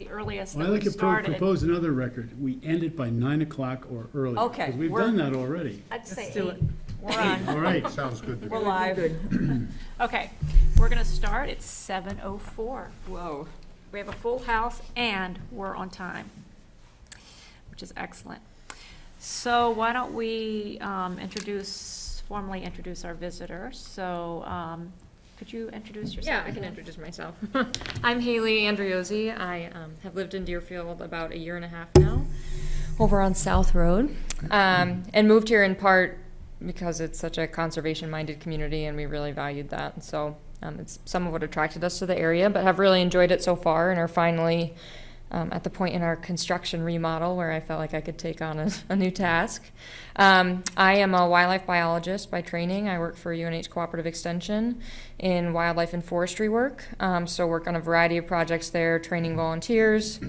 the earliest Well, that I'd we like to started. propose another record. We end it by 9 o'clock or earlier. Okay, Because we've we're- done that already. I'd say do 8. it. We're on. All right. Sounds good to We're me. live. Okay, we're gonna start at 7:04. Whoa. We have a full house and we're on time, which is excellent. So why don't we formally introduce our visitors? So could you introduce yourself? Yeah, I can introduce myself. I'm Haley Andriozzi. I have lived in Deerfield about a year and a half now, over on South Road, and moved here in part because it's such a conservation-minded community, and we really valued that. And so it's some of what attracted us to the area, but have really enjoyed it so far, and are finally at the point in our construction remodel where I felt like I could take on a new task. I am a wildlife biologist by training. I work for UNH Cooperative Extension in wildlife and forestry work. So work on a variety of projects there, training volunteers,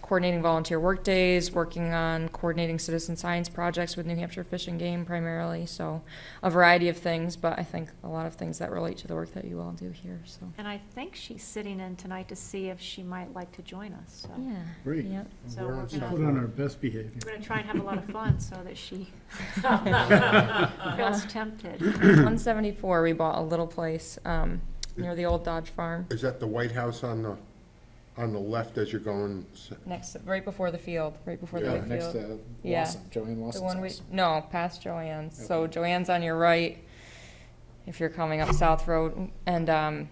coordinating volunteer work days, working on coordinating citizen science projects with New Hampshire Fish and Game primarily. So a variety of things, but I think a lot of things that relate to the work that you all do here. So And I think she's sitting in tonight to see if she might like to join us, so. yeah. Great. Yep. So We're we're on We'll South put on our best behavior. gonna try and have a lot of fun so that she feels tempted. 174, we bought a little place near the old Dodge Farm, Is that the White House on the left as you're going? right before the field, right before the Yeah, big Next field. to Yeah. Lawson, Joanne The Lawson's one we, house. no, past Joanne's. So Okay. Joanne's on your right, if you're coming up South Road, and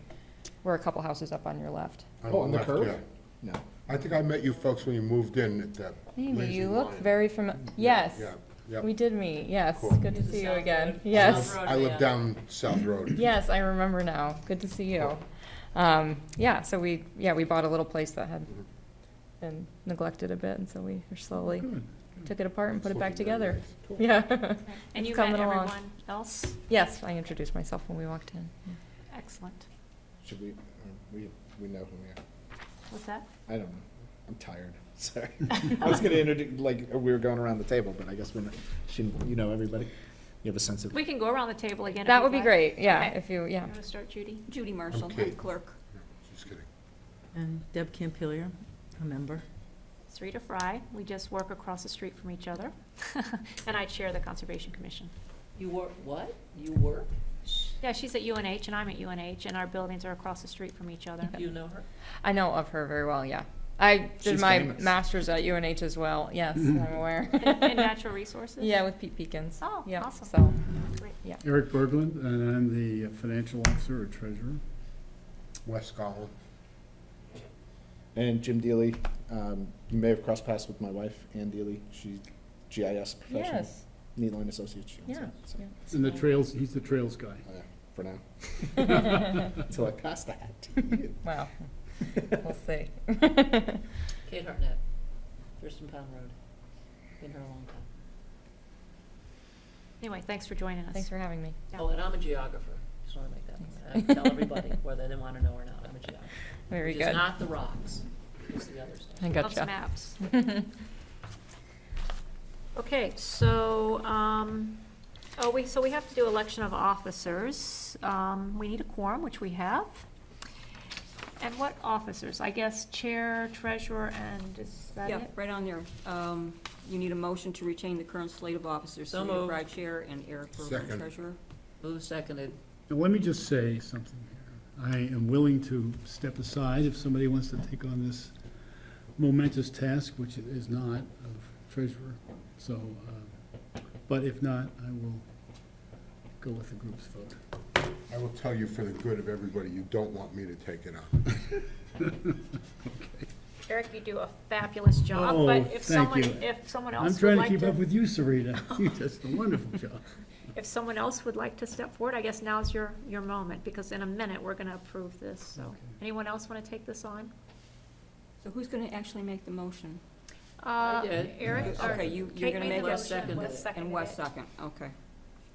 we're a couple houses up on your left. Oh, on the left, curve? yeah. No. I think I met you folks when you moved in at that. Maybe Lazy you look Lion. very familiar. Yes, Yeah, yeah. we did meet. Yes, Cool. good to see you again. Yes. I live down South Road. Yes, I remember now. Good to see you. Yeah, so we bought a little place that had been neglected a bit, and so we slowly Good. took it apart and put It's it back looking very together. nice. Cool. Yeah. And It's you met coming along. everyone else? Yes, I introduced myself when we walked in. Excellent. Should we know who we are? What's that? I don't know. I'm tired. Sorry. I was gonna introduce, like, we were going around the table, but I guess we're not, you know everybody? You have a sense of, We can go around the table again. if That you'd would be like. great, yeah, Okay. if you, You yeah. want to start, Judy? Judy Marshall, Okay. head clerk. No, just kidding. And Deb Campillier, a member. Sarita Fry. We just work across the street from each other. And I chair the Conservation Commission. You work, what? You work? Yeah, she's at UNH and I'm at UNH, and our buildings are across the street from each other. Do you know her? I know of her very well, yeah. I did She's my famous. master's at UNH as well, yes, I'm aware. In natural resources? Yeah, with Pete Peekins. Oh, Yeah, awesome. So, Great. Eric Berglund, and I'm the financial officer or treasurer. West Collins. and Jim Deely, you may have crossed paths with my wife, Ann Deely. She's GIS professional. yes, Needline Associates. she owns yeah. that, so, yeah. And the trails, he's the trails guy. for now. Until I pass that. Wow, we'll see. Kate Hartnett, Thurston Pound Road. Been here a long time. Anyway, thanks for joining us. Thanks for having me. Yeah. Oh, and I'm a geographer. Just want to make that. I tell everybody whether they want to know or not. I'm a geographer. Very Which is good. not the rocks. It's the other stuff. I Loves gotcha. maps. Okay, so, so we have to do election of officers. We need a quorum, which we have. And what officers? I guess chair, treasurer, and is that Yeah, it? right on there. You need a motion to retain the current slate of officers. So Sarita moved. Fry, chair, and Eric Bergman, Second. treasurer. Move seconded. Now, let me just say something here. I am willing to step aside if somebody wants to take on this momentous task, which it is not, of treasurer. So, but if not, I will go with the group's vote. I will tell you for the good of everybody, you don't want me to take it on. Eric, you do a fabulous job, Oh, but if thank someone, you. if someone I'm else would trying to like keep up to, with you, Sarita. You did a wonderful job. if someone else would like to step forward, I guess now's your moment, because in a minute, we're gonna approve this, so. Okay. Anyone else wanna take this on? So who's going to actually make the motion? I did. Eric? or Okay, you're Kate going to made make the it. Wes seconded Wes it. seconded And Wes it. second, okay.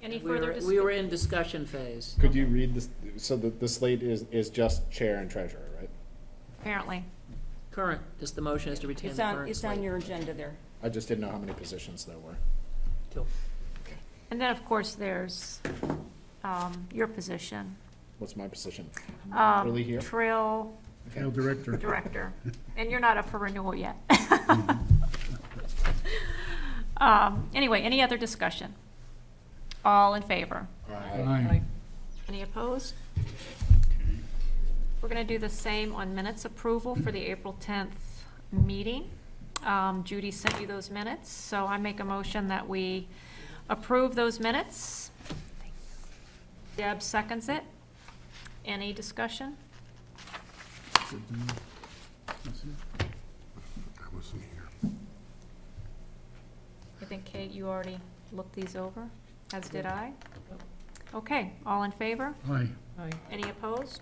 Any We further were, discussion? we were in discussion phase. Could you read this, so the slate is just chair and treasurer, right? Apparently. Current, just the motion is to retain It's the on, current it's on slate. your agenda there. I just didn't know how many positions there were. Two. And then, of course, there's your position. What's my position? Um, Really here? Trail Trail director. Director, and you're not up for renewal yet. Anyway, any other discussion? All in favor? Aye. Any opposed? We're gonna do the same on minutes approval for the April 10th meeting. Judy sent you those minutes, so I make a motion that we approve those minutes. Deb seconds it. Any discussion? Good to know. That's it. I wasn't here. I think, Kate, you already looked these over, as did I. Okay, all in favor? Aye. Any opposed?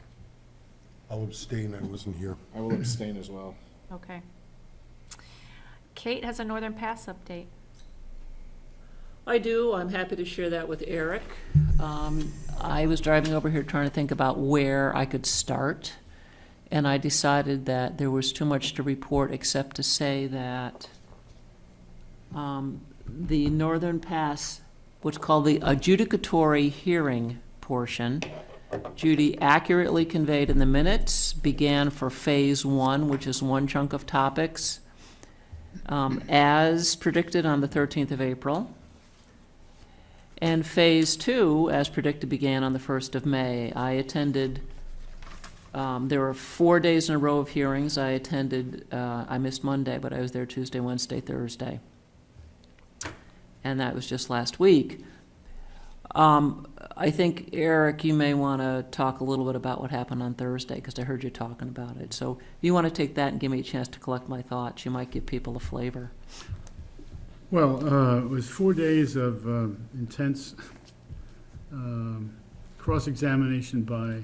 I'll abstain, I wasn't here. I will abstain as well. Okay. Kate has a Northern Pass update. I do. I'm happy to share that with Eric. I was driving over here trying to think about where I could start, and I decided that there was too much to report except to say that the Northern Pass, what's called the adjudicatory hearing portion, Judy accurately conveyed in the minutes, began for Phase 1, which is one chunk of topics, as predicted on the 13th of April. And Phase 2, as predicted, began on the 1st of May. I attended, there were 4 days in a row of hearings. I attended, I missed Monday, but I was there Tuesday, Wednesday, Thursday. And that was just last week. I think, Eric, you may want to talk a little bit about what happened on Thursday, because I heard you talking about it. So if you want to take that and give me a chance to collect my thoughts, you might give people a flavor. Well, it was 4 days of intense cross-examination by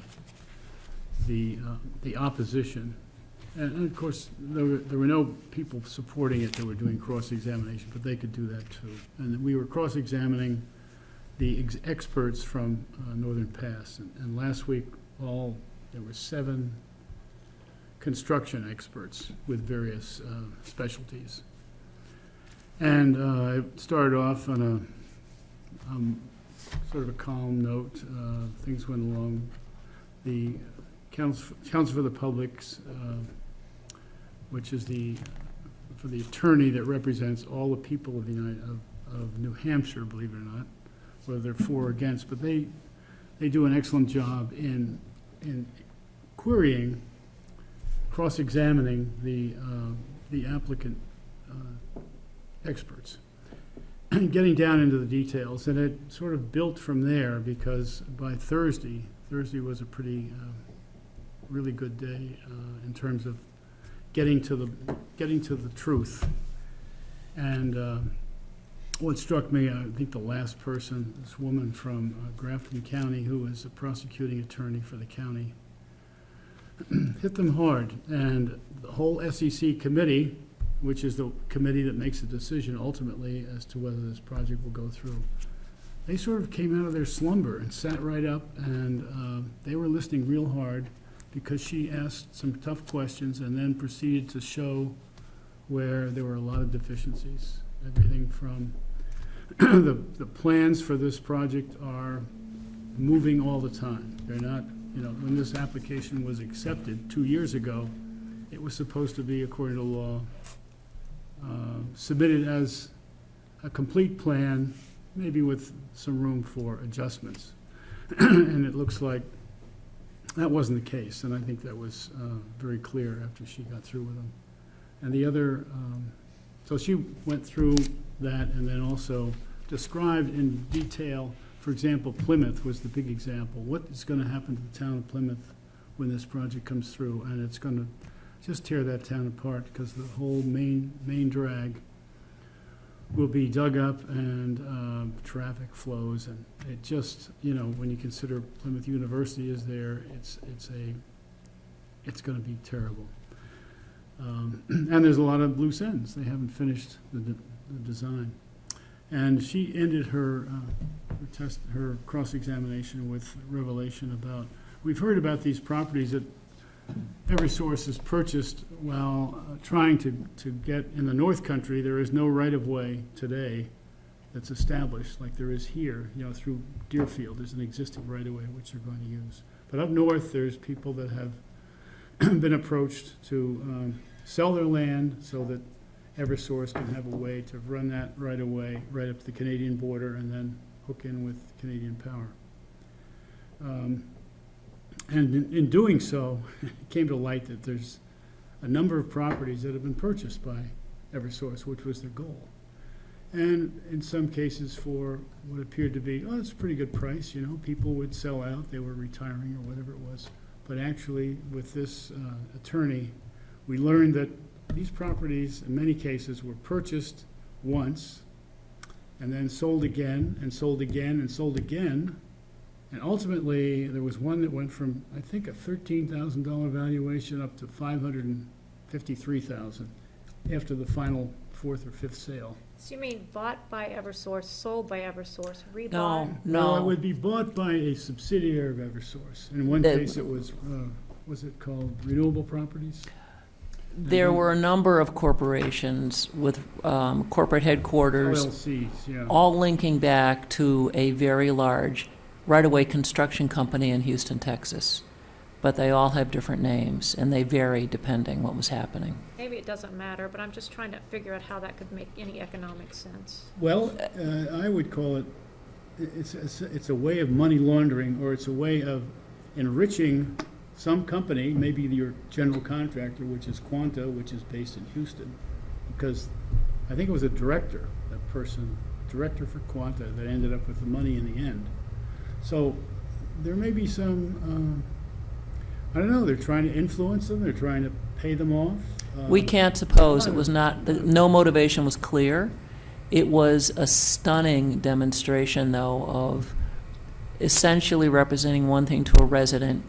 the opposition. And of course, there were no people supporting it that were doing cross-examination, but they could do that too. And we were cross-examining the experts from Northern Pass. And last week, there were 7 construction experts with various specialties. And it started off on a sort of a calm note. Things went along. The Counsel for the Public's, which is for the attorney that represents all the people of of New Hampshire, believe it or not, whether they're for or against, but they do an excellent job in querying, cross-examining the applicant experts, getting down into the details, and it sort of built from there, because by Thursday was a pretty really good day in terms of getting to the truth. And what struck me, I think the last person, this woman from Grafton County, who was a prosecuting attorney for the county, hit them hard. And the whole SEC committee, which is the committee that makes the decision ultimately as to whether this project will go through, they sort of came out of their slumber and sat right up, and they were listening real hard, because she asked some tough questions and then proceeded to show where there were a lot of deficiencies. Everything from the plans for this project are moving all the time. They're not, when this application was accepted 2 years ago, it was supposed to be, according to law, submitted as a complete plan, maybe with some room for adjustments. And it looks like that wasn't the case, and I think that was very clear after she got through with them. And the other, so she went through that and then also described in detail, for example, Plymouth was the big example. What is going to happen to the town of Plymouth when this project comes through? And it's going to just tear that town apart, because the whole main drag will be dug up, and traffic flows, and it just, when you consider Plymouth University is there, it's going to be terrible. And there's a lot of loose ends. They haven't finished the design. And she ended her cross-examination with revelation about, we've heard about these properties that Eversource has purchased while trying to get in the North Country. There is no right-of-way today that's established like there is here, through Deerfield. There's an existing right-of-way which they're going to use. But up north, there's people that have been approached to sell their land so that Eversource can have a way to run that right away, right up to the Canadian border, and then hook in with Canadian Power. And in doing so, it came to light that there's a number of properties that have been purchased by Eversource, which was their goal. And in some cases for what appeared to be, oh, it's a pretty good price, you know, people would sell out, they were retiring or whatever it was. But actually, with this attorney, we learned that these properties, in many cases, were purchased once, and then sold again, and sold again, and sold again. And ultimately, there was one that went from, I think, a $13,000 valuation up to $553,000 after the final fourth or fifth sale. So you mean bought by Eversource, sold by Eversource, rebought? No, No, it no. would be bought by a subsidiary of Eversource. In one The- case, it was it called Renewable Properties? There were a number of corporations with corporate headquarters, LLCs, yeah. all linking back to a very large right-of-way construction company in Houston, Texas. But they all have different names, and they vary depending what was happening. Maybe it doesn't matter, but I'm just trying to figure out how that could make any economic sense. Well, I would call it, it's a way of money laundering, or it's a way of enriching some company, maybe your general contractor, which is Quanta, which is based in Houston. Because I think it was a director, director for Quanta, that ended up with the money in the end. So there may be some, I don't know, they're trying to influence them, they're trying to pay them off. We can't suppose, it was not, no motivation was clear. It was a stunning demonstration, though, of essentially representing one thing to a resident,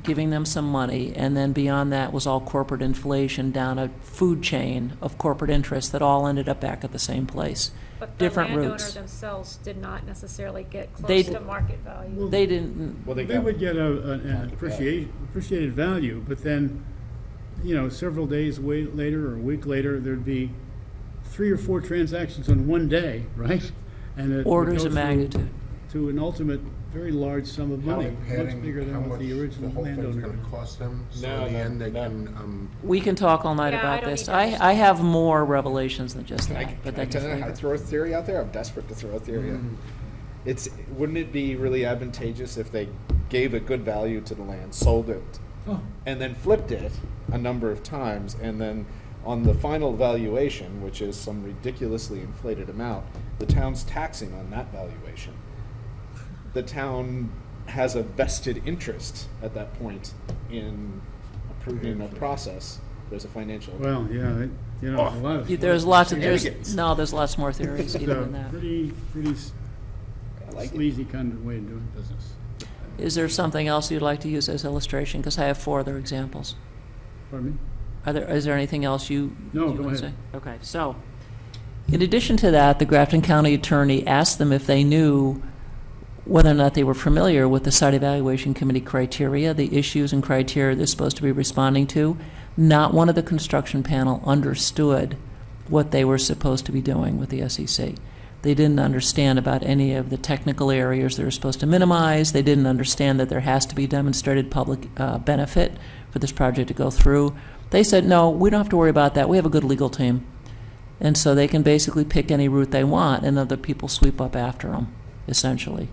giving them some money, and then beyond that was all corporate inflation down a food chain of corporate interests that all ended up back at the same place. But the Different landowner routes. themselves did not necessarily get They close to d- market value. They didn't, Well, They got- would get an appreciated value, but then, you know, several days later or a week later, there'd be 3 or 4 transactions on one day, right? And it would orders go of through magnitude. to an ultimate, very large sum of money, much Padding, bigger how than what much the the original whole thing's landowner. gonna cost them, so No, in the no, end, they no. can, We can talk all night Yeah, I about don't this. need to understand. I have more revelations than just Can I, that, but can I that's tell you how to throw a theory out there? I'm desperate to throw a theory out. Wouldn't it be really advantageous if they gave a good value to the land, sold it, Oh, and then flipped it a number of times, and then on the final valuation, which is some ridiculously inflated amount, the town's taxing on that valuation. The town has a vested interest at that point in approving a process. There's a financial. well, yeah, you know, a lot of. There's lots of, Shenanigans. there's lots more theories It's even a than that. pretty I like it. sleazy kind of way of doing business. Is there something else you'd like to use as illustration? Because I have 4 other examples. Pardon me? Is there anything else you? No, you go can ahead. say? Okay, so, in addition to that, the Grafton County attorney asked them if they knew whether or not they were familiar with the site evaluation committee criteria, the issues and criteria they're supposed to be responding to. Not one of the construction panel understood what they were supposed to be doing with the SEC. They didn't understand about any of the technical areas they were supposed to minimize. They didn't understand that there has to be demonstrated public benefit for this project to go through. They said, no, we don't have to worry about that. We have a good legal team. And so they can basically pick any route they want, and other people sweep up after them, essentially.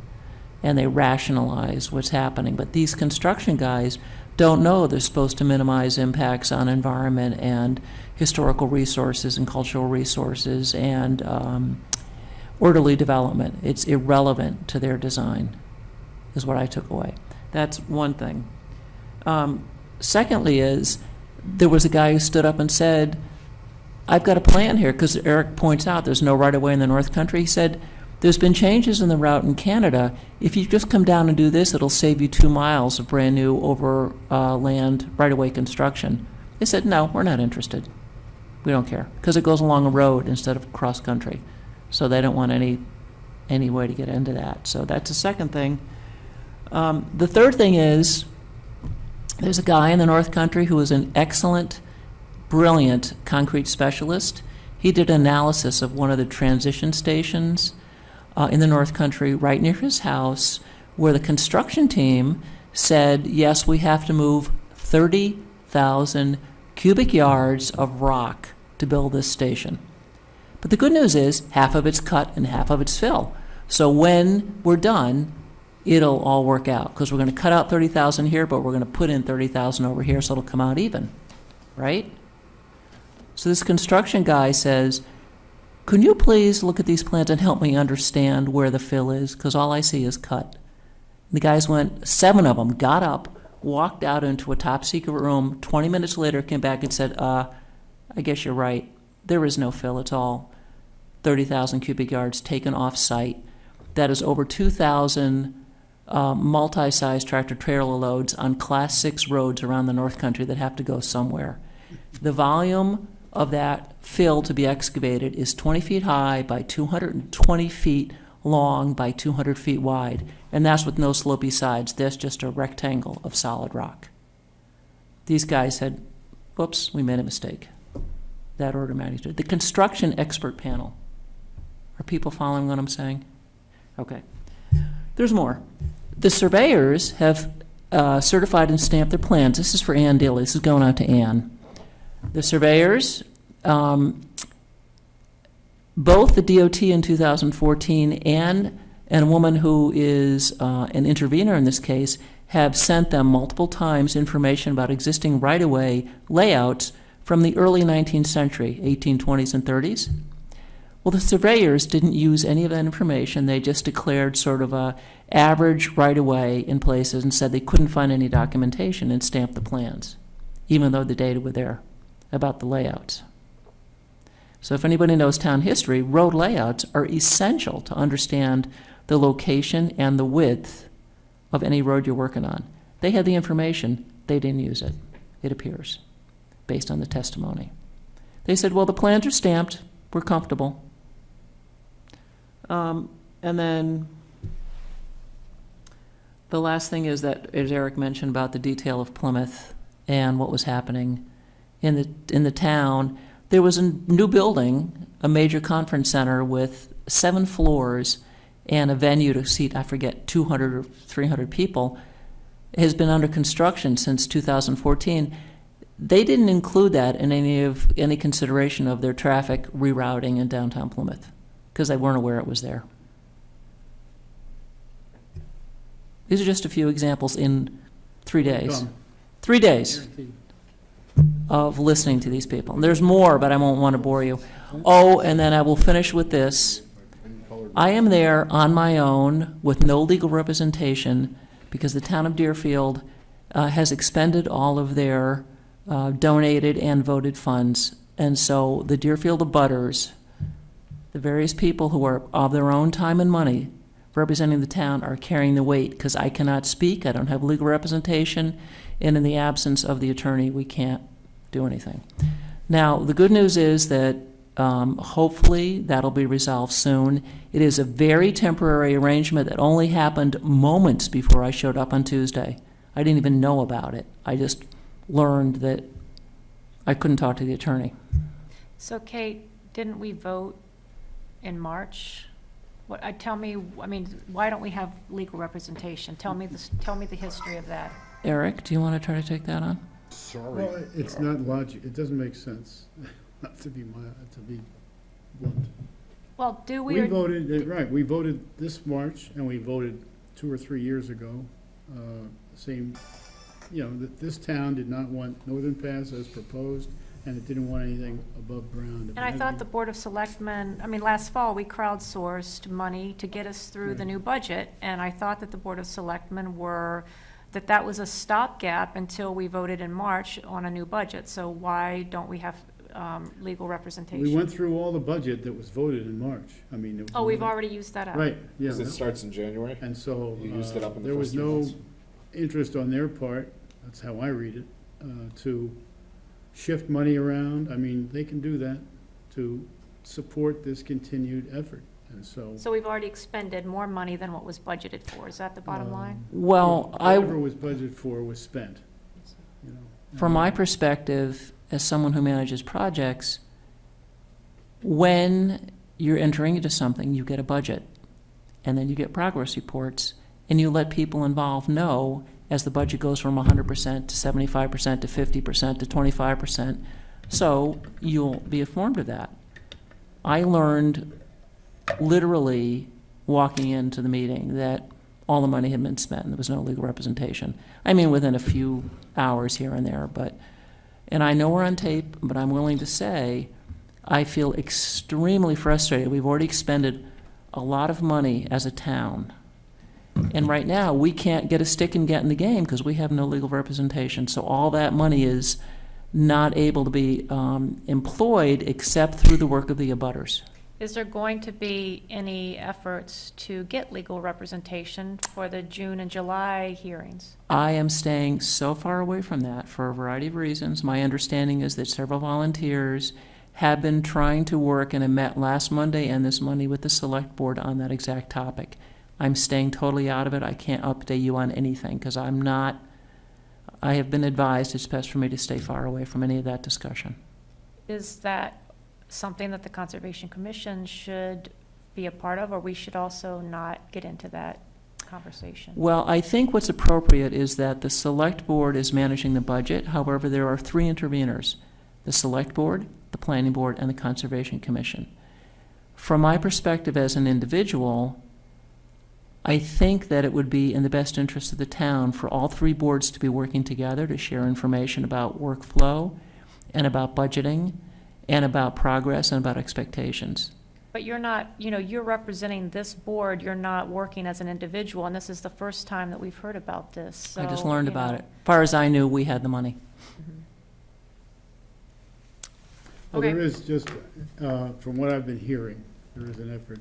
And they rationalize what's happening. But these construction guys don't know they're supposed to minimize impacts on environment and historical resources and cultural resources and orderly development. It's irrelevant to their design, is what I took away. That's one thing. Secondly is, there was a guy who stood up and said, I've got a plan here, because Eric points out there's no right-of-way in the North Country. He said, there's been changes in the route in Canada. If you just come down and do this, it'll save you 2 miles of brand-new overland right-of-way construction. They said, no, we're not interested. We don't care, because it goes along a road instead of cross-country. So they don't want any way to get into that. So that's the second thing. The third thing is, there's a guy in the North Country who is an excellent, brilliant concrete specialist. He did analysis of one of the transition stations in the North Country right near his house, where the construction team said, yes, we have to move 30,000 cubic yards of rock to build this station. But the good news is, half of it's cut and half of it's fill. So when we're done, it'll all work out, because we're going to cut out 30,000 here, but we're going to put in 30,000 over here, so it'll come out even, right? So this construction guy says, "Can you please look at these plans and help me understand where the fill is, because all I see is cut." The guys went, 7 of them got up, walked out into a top-secret room, 20 minutes later came back and said, I guess you're right. There is no fill. It's all 30,000 cubic yards taken off-site. That is over 2,000 multi-size tractor-trailer loads on Class 6 roads around the North Country that have to go somewhere. The volume of that fill to be excavated is 20 feet high by 220 feet long by 200 feet wide, and that's with no slopey sides. That's just a rectangle of solid rock. These guys said, "Whoops, we made a mistake." That order of magnitude. The construction expert panel. Are people following what I'm saying? Okay. There's more. The surveyors have certified and stamped their plans. This is for Ann Daly. This is going out to Ann. The surveyors, both the DOT in 2014 and a woman who is an intervener in this case, have sent them multiple times information about existing right-of-way layouts from the early 19th century, 1820s and 30s. Well, the surveyors didn't use any of that information. They just declared sort of a average right-of-way in places and said they couldn't find any documentation and stamped the plans, even though the data were there about the layouts. So if anybody knows town history, road layouts are essential to understand the location and the width of any road you're working on. They had the information, they didn't use it, it appears, based on the testimony. They said, well, the plans are stamped, we're comfortable. And then the last thing is that, as Eric mentioned about the detail of Plymouth and what was happening in the town, there was a new building, a major conference center with 7 floors and a venue to seat, I forget, 200 or 300 people. It has been under construction since 2014. They didn't include that in any consideration of their traffic rerouting in downtown Plymouth because they weren't aware it was there. These are just a few examples in 3 days. 3 days Guaranteed. of listening to these people. And there's more, but I won't want to bore you. Oh, and then I will finish with this. I am there on my own with no legal representation because the town of Deerfield has expended all of their donated and voted funds. And so the Deerfield abutters, the various people who are of their own time and money representing the town, are carrying the weight because I cannot speak, I don't have legal representation, and in the absence of the attorney, we can't do anything. Now, the good news is that hopefully that'll be resolved soon. It is a very temporary arrangement that only happened moments before I showed up on Tuesday. I didn't even know about it. I just learned that I couldn't talk to the attorney. So Kate, didn't we vote in March? Tell me, I mean, why don't we have legal representation? Tell me the history of that. Eric, do you want to try to take that on? Sorry. Well, it's not logic, it doesn't make sense, not to be blunt. Well, do we? We or- voted, right, we voted this March, and we voted 2 or 3 years ago, same, that this town did not want Northern Pass as proposed, and it didn't want anything above ground. And I thought the Board of Selectmen, last fall, we crowdsourced money to get us through the Right. new budget, and I thought that the Board of Selectmen that was a stopgap until we voted in March on a new budget. So why don't we have legal representation? We went through all the budget that was voted in March. There was Oh, we've another- already used that up. Right, yeah. Because it starts in January. And so, You used it up in the there was first few no months. interest on their part, that's how I read it, to shift money around. They can do that to support this continued effort, and so. So we've already expended more money than what was budgeted for. Is that the bottom line? Well, Whatever was budgeted for was spent, from my perspective, as someone who manages projects, when you're entering into something, you get a budget, and then you get progress reports, and you let people involved know as the budget goes from 100% to 75% to 50% to 25%, so you'll be informed of that. I learned literally walking into the meeting that all the money had been spent and there was no legal representation. I mean, within a few hours here and there, and I know we're on tape, but I'm willing to say I feel extremely frustrated. We've already expended a lot of money as a town. And right now, we can't get a stick and get in the game because we have no legal representation. So all that money is not able to be employed except through the work of the abutters. Is there going to be any efforts to get legal representation for the June and July hearings? I am staying so far away from that for a variety of reasons. My understanding is that several volunteers have been trying to work and have met last Monday and this Monday with the select board on that exact topic. I'm staying totally out of it. I can't update you on anything because I have been advised it's best for me to stay far away from any of that discussion. Is that something that the Conservation Commission should be a part of, or we should also not get into that conversation? Well, I think what's appropriate is that the select board is managing the budget. However, there are three interveners: the select board, the planning board, and the Conservation Commission. From my perspective as an individual, I think that it would be in the best interest of the town for all three boards to be working together to share information about workflow and about budgeting and about progress and about expectations. But you're not, you're representing this board, you're not working as an individual, and this is the first time that we've heard about this, so. I just learned about it. it. As far as I knew, we had the money. Well, Okay. there is just, from what I've been hearing, there is an effort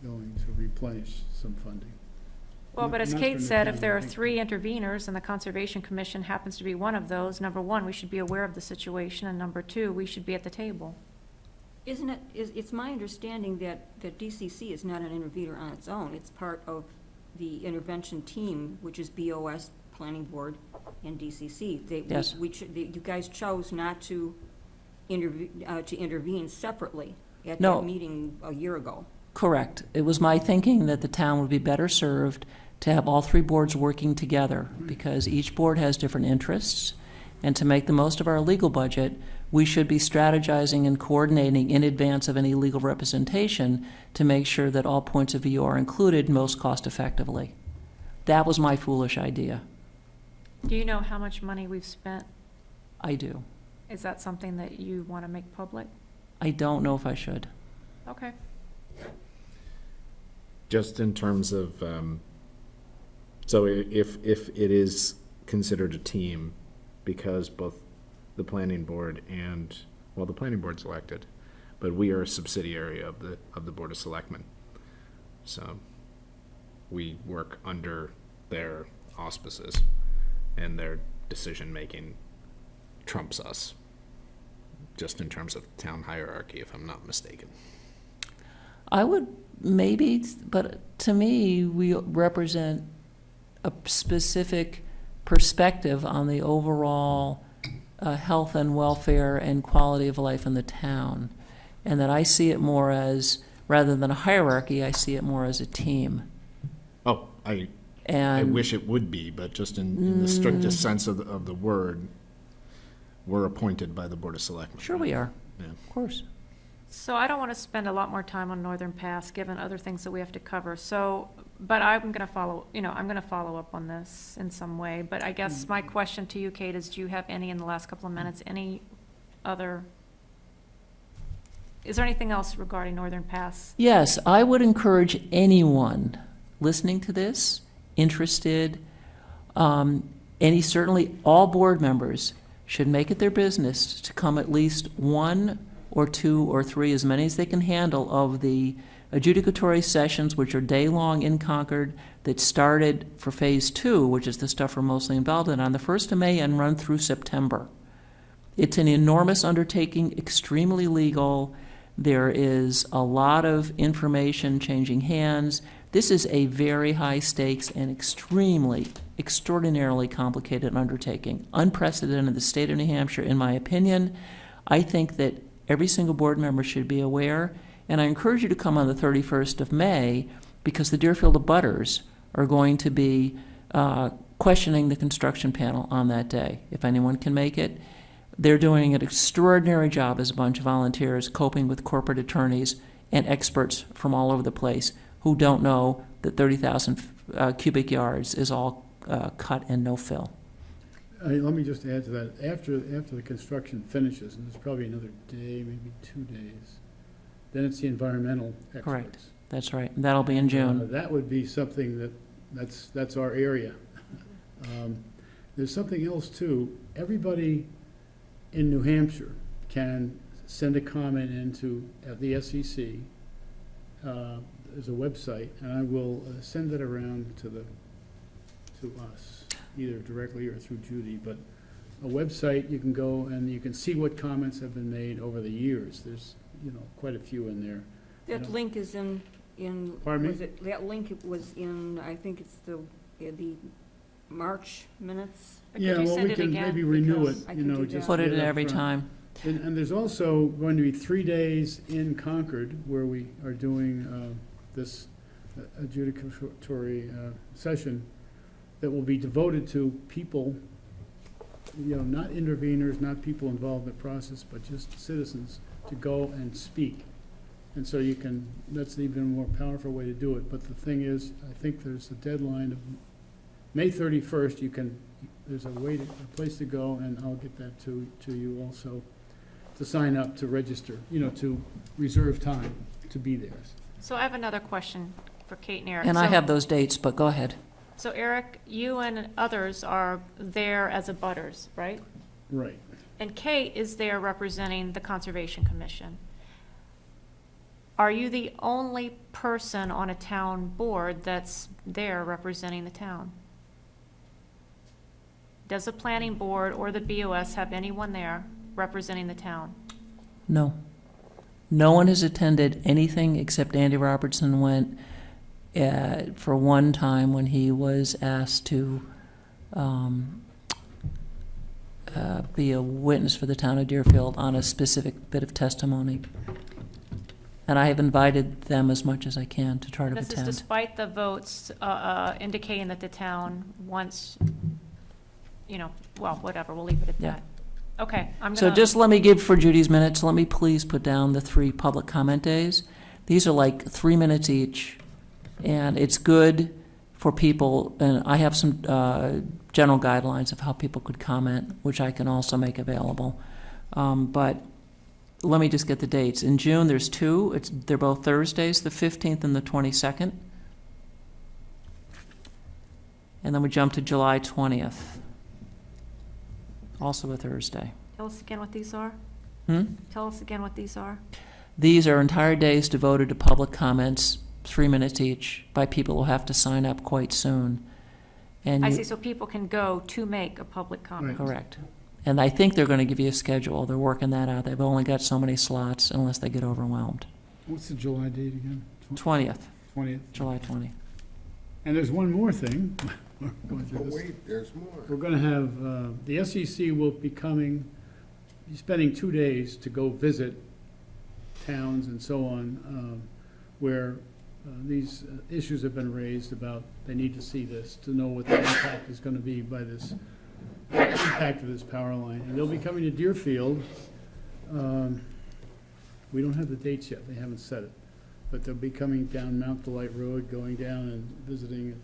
going to replenish some funding. Well, but as Not Kate from the said, town, if there I are think. 3 interveners and the Conservation Commission happens to be one of those, number one, we should be aware of the situation, and number two, we should be at the table. It's my understanding that DCC is not an intervener on its own. It's part of the intervention team, which is BOS, Planning Board, and DCC. Yes. You guys chose not to intervene separately at No. that meeting a year ago. Correct. It was my thinking that the town would be better served to have all three boards working together because each board has different interests. And to make the most of our legal budget, we should be strategizing and coordinating in advance of any legal representation to make sure that all points of view are included most cost effectively. That was my foolish idea. Do you know how much money we've spent? I do. Is that something that you want to make public? I don't know if I should. Okay. Just in terms of, so if it is considered a team, because both the planning board and, well, the planning board's elected, but we are a subsidiary of the Board of Selectmen. So we work under their auspices, and their decision-making trumps us, just in terms of town hierarchy, if I'm not mistaken. I would maybe, but to me, we represent a specific perspective on the overall health and welfare and quality of life in the town. And that I see it more as, rather than a hierarchy, I see it more as a team. Oh, I And wish it would be, but just in the strictest sense of the word, we're appointed by the Board of Selectmen. sure we are, Yeah. of course. So I don't want to spend a lot more time on Northern Pass, given other things that we have to cover. So, but I'm going to follow, I'm going to follow up on this in some way. But I guess my question to you, Kate, is do you have any in the last couple of minutes, any other, is there anything else regarding Northern Pass? Yes, I would encourage anyone listening to this, interested, certainly all board members should make it their business to come at least 1 or 2 or 3, as many as they can handle, of the adjudicatory sessions, which are day-long in Concord, that started for Phase 2, which is the stuff we're mostly involved in, on the 1st of May and run through September. It's an enormous undertaking, extremely legal. There is a lot of information changing hands. This is a very high stakes and extraordinarily complicated undertaking, unprecedented in the state of New Hampshire, in my opinion. I think that every single board member should be aware, and I encourage you to come on the 31st of May because the Deerfield abutters are going to be questioning the construction panel on that day, if anyone can make it. They're doing an extraordinary job as a bunch of volunteers, coping with corporate attorneys and experts from all over the place who don't know that 30,000 cubic yards is all cut and no fill. Let me just add to that. After the construction finishes, and there's probably another day, maybe 2 days, then it's the environmental experts. Correct. That's right. That'll be in June. That would be something that's our area. There's something else too. Everybody in New Hampshire can send a comment into the SEC. There's a website, and I will send it around to us, either directly or through Judy, but a website, you can go and you can see what comments have been made over the years. There's, quite a few in there. That link is in, Pardon me? was it, that link was in, I think it's the March minutes. Could Yeah, you well, send we it can again? maybe renew it, Because I can do just. Put it get in up every front. time. And there's also going to be 3 days in Concord where we are doing this adjudicatory session that will be devoted to people, not interveners, not people involved in the process, but just citizens to go and speak. And so that's an even more powerful way to do it. But the thing is, I think there's a deadline of May 31st. There's a place to go, and I'll get that to you also, to sign up, to register, to reserve time to be there. So I have another question for Kate and Eric. And I So- have those dates, but go ahead. So Eric, you and others are there as abutters, right? Right. And Kate is there representing the Conservation Commission. Are you the only person on a town board that's there representing the town? Does the planning board or the BOS have anyone there representing the town? No. No one has attended anything except Andy Robertson went for one time when he was asked to be a witness for the town of Deerfield on a specific bit of testimony. And I have invited them as much as I can to try to This is attend. despite the votes indicating that the town wants, well, whatever, we'll leave it at Yeah. that. Okay, I'm So gonna. just let me give, for Judy's minutes, let me please put down the 3 public comment days. These are like 3 minutes each, and it's good for people, and I have some general guidelines of how people could comment, which I can also make available. But let me just get the dates. In June, there's 2. They're both Thursdays, the 15th and the 22nd. And then we jump to July 20th, also a Thursday. Tell us again what these are. Hmm? Tell us again what these are. These are entire days devoted to public comments, 3 minutes each, by people who have to sign up quite soon. And I you- see, so people can go to make a public comment. Correct. And I think they're going to give you a schedule. They're working that out. They've only got so many slots unless they get overwhelmed. What's the July date again? 20th, 20th. July 20th. And there's one more thing. We're going through But this. wait, there's more. We're going to have, the SEC will be spending 2 days to go visit towns and so on, where these issues have been raised about, they need to see this, to know what the impact is going to be by this, impact of this power line. And they'll be coming to Deerfield. We don't have the dates yet, they haven't set it. But they'll be coming down Mount Delight Road, going down and visiting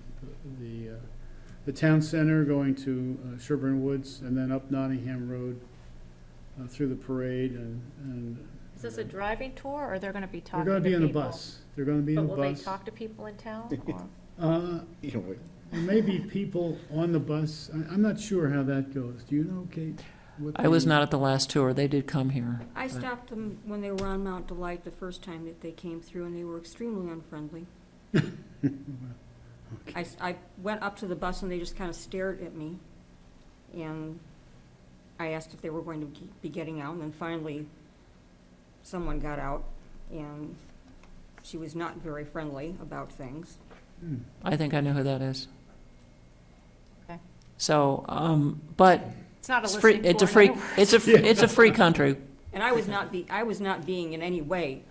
the town center, going to Sherburne Woods, and then up Nottingham Road through the parade, and Is this a driving tour, or they're gonna be talking they're to gonna people? be in a bus. They're gonna be in a But will they bus. talk to people in town, or? You know, There may be people on the bus. I'm not sure how that goes. Do you know, Kate? what I was the- not at the last tour. They did come here. I stopped them when they were on Mount Delight the first time that they came through, and they were extremely unfriendly. I went up to the bus and they just kind of stared at me, and I asked if they were going to be getting out, and then finally, someone got out, and she was not very friendly about things. I think I know who that is. Okay. So, but It's not a it's free, listening it's a tour, free, in other words. it's a free country. And I was not being in any way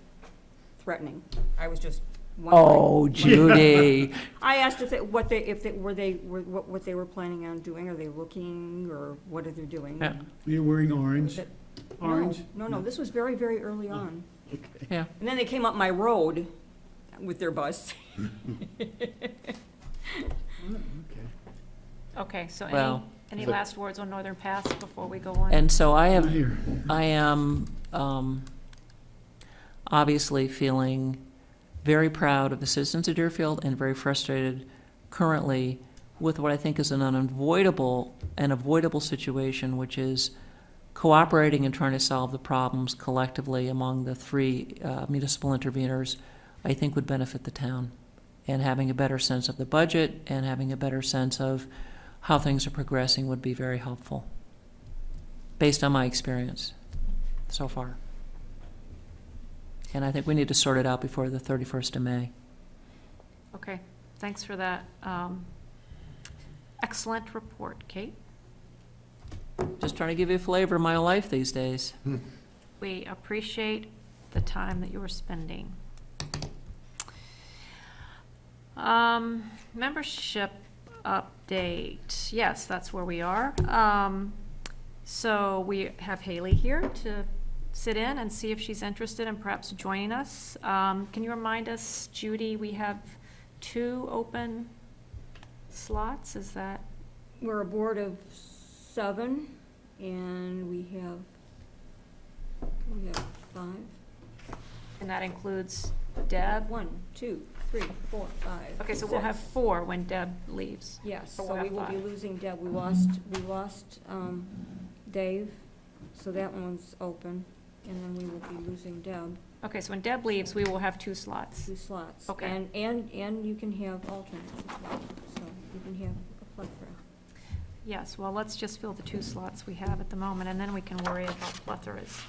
threatening. I was just one night. Oh, Judy. I asked if what they were planning on doing. Are they looking, or what are they doing? Yeah. You're wearing orange? That- Orange? No, this was very, very early on. Yeah. And then they came up my road with their bus. Okay. Okay, so Well- any So- last words on Northern Pass before we go on? And so I Not have, here. I am obviously feeling very proud of the citizens of Deerfield and very frustrated currently with what I think is an avoidable situation, which is cooperating and trying to solve the problems collectively among the three municipal interveners, I think would benefit the town. And having a better sense of the budget and having a better sense of how things are progressing would be very helpful, based on my experience so far. And I think we need to sort it out before the 31st of May. Okay, thanks for that. Excellent report, Kate. Just trying to give you a flavor of my life these days. We appreciate the time that you are spending. Membership update. Yes, that's where we are. So we have Haley here to sit in and see if she's interested in perhaps joining us. Can you remind us, Judy, we have 2 open slots, is that? We're a board of 7, and we have 5. And that includes Deb? 1, 2, 3, 4, 5. Okay, so we'll have 4 when Deb leaves. Yes, So so we'll we have will be 5. losing Deb. We lost Dave, so that one's open, and then we will be losing Deb, Okay, so when Deb leaves, we will have 2 slots. 2 slots. Okay. And you can have alternates as well, so you can have a plethora. Yes, well, let's just fill the 2 slots we have at the moment, and then we can worry about plethoras.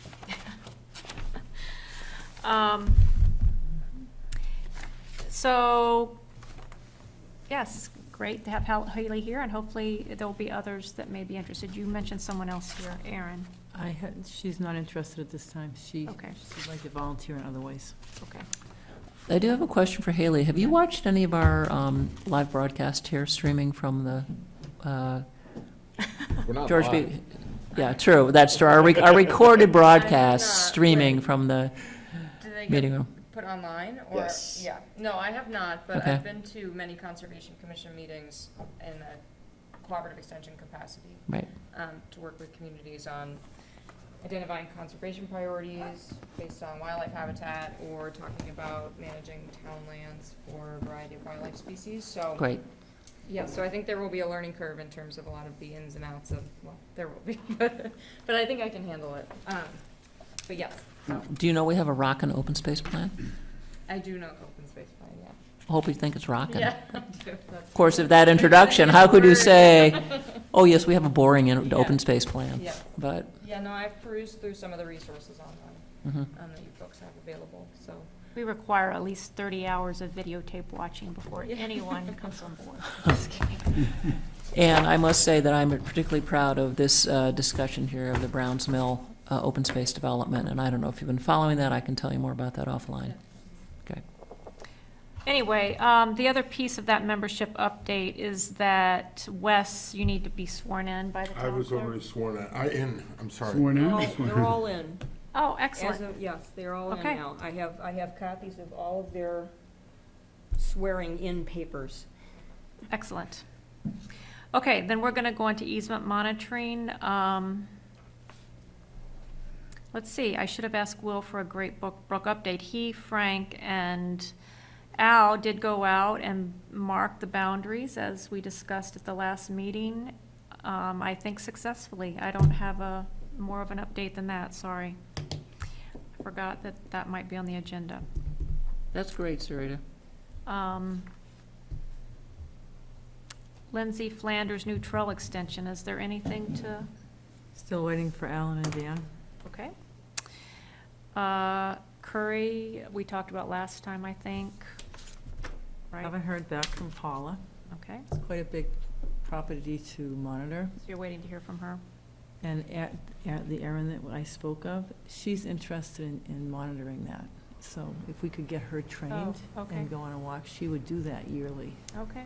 So, yes, great to have Haley here, and hopefully there'll be others that may be interested. You mentioned someone else here, Erin. She's not interested at this time. She'd Okay, like to volunteer in other ways. okay. I do have a question for Haley. Have you watched any of our live broadcast here, streaming from the We're not George live. B.? Yeah, true, that's true. Our recorded broadcast streaming from the Do they meeting get room. put online, or? Yes. Yeah, no, I have not, but Okay. I've been to many Conservation Commission meetings in a cooperative extension capacity. Right. To work with communities on identifying conservation priorities based on wildlife habitat, or talking about managing town lands for a variety of wildlife species, so. Great. Yeah, so I think there will be a learning curve in terms of a lot of the ins and outs of, well, there will be, but I think I can handle it. But yes, so Do you know we have a rockin' open space plan? I do know open space plan, yeah. Hope you think it's rockin'. Yeah, I do. That's- Of course, if that introduction, how could you say, oh, yes, we have a boring Yeah. open space plan? Yeah, But, yeah, no, I've perused through some of the resources online, mhm. that you folks have available, so. We require at least 30 hours of videotape watching before Yeah. anyone comes on board. Just kidding. And I must say that I'm particularly proud of this discussion here of the Browns Mill open space development, and I don't know if you've been following that, I can tell you more about that offline. Okay. Anyway, the other piece of that membership update is that, Wes, you need to be sworn in by the I town was clerk. already sworn in. I'm sorry. Sworn in? They're all in. Oh, As excellent. of, yes, they're all in Okay. now. I have copies of all of their swearing-in papers. Excellent. Okay, then we're gonna go into easement monitoring. Let's see, I should have asked Will for a Great Brook update. He, Frank, and Al did go out and mark the boundaries as we discussed at the last meeting. I think successfully. I don't have more of an update than that, sorry. I forgot that that might be on the agenda. That's great, Sarita. Lindsay Flanders new trail extension, is there anything to, Still waiting for Alan and Dan. okay? Curry, we talked about last time, I think, right? Haven't heard back from Paula. Okay, It's quite a big property to monitor. so you're waiting to hear from her. And the Erin that I spoke of, she's interested in monitoring that So if we could get her trained okay. and go on a walk, she would do that yearly. Okay.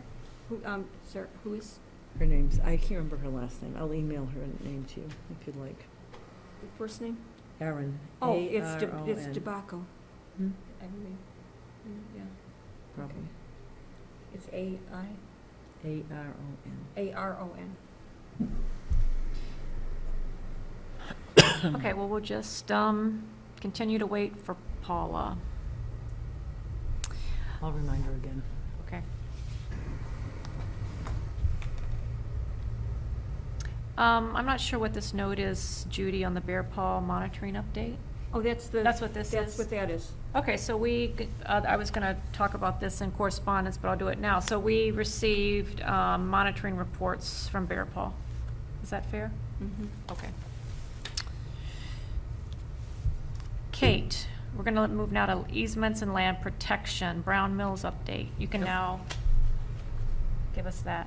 Who, sir, who is, Her name's, I can't remember her last name. I'll email her name to you if you'd like. your first name? Erin. Oh, it's A-R-O-N. DeBacco. Hmm? Yeah, Probably. it's A-I, A-R-O-N. A-R-O-N. Okay, well, we'll just continue to wait for Paula. I'll remind her again. Okay. I'm not sure what this note is, Judy, on the Bear Paw monitoring update. Oh, that's the. That's what this That's is? what that is. Okay, so I was gonna talk about this in correspondence, but I'll do it now. So we received monitoring reports from Bear Paw. Is that fair? Mhm. Okay. Kate, we're gonna move now to easements and land protection, Brown Mills update. You can now give us that.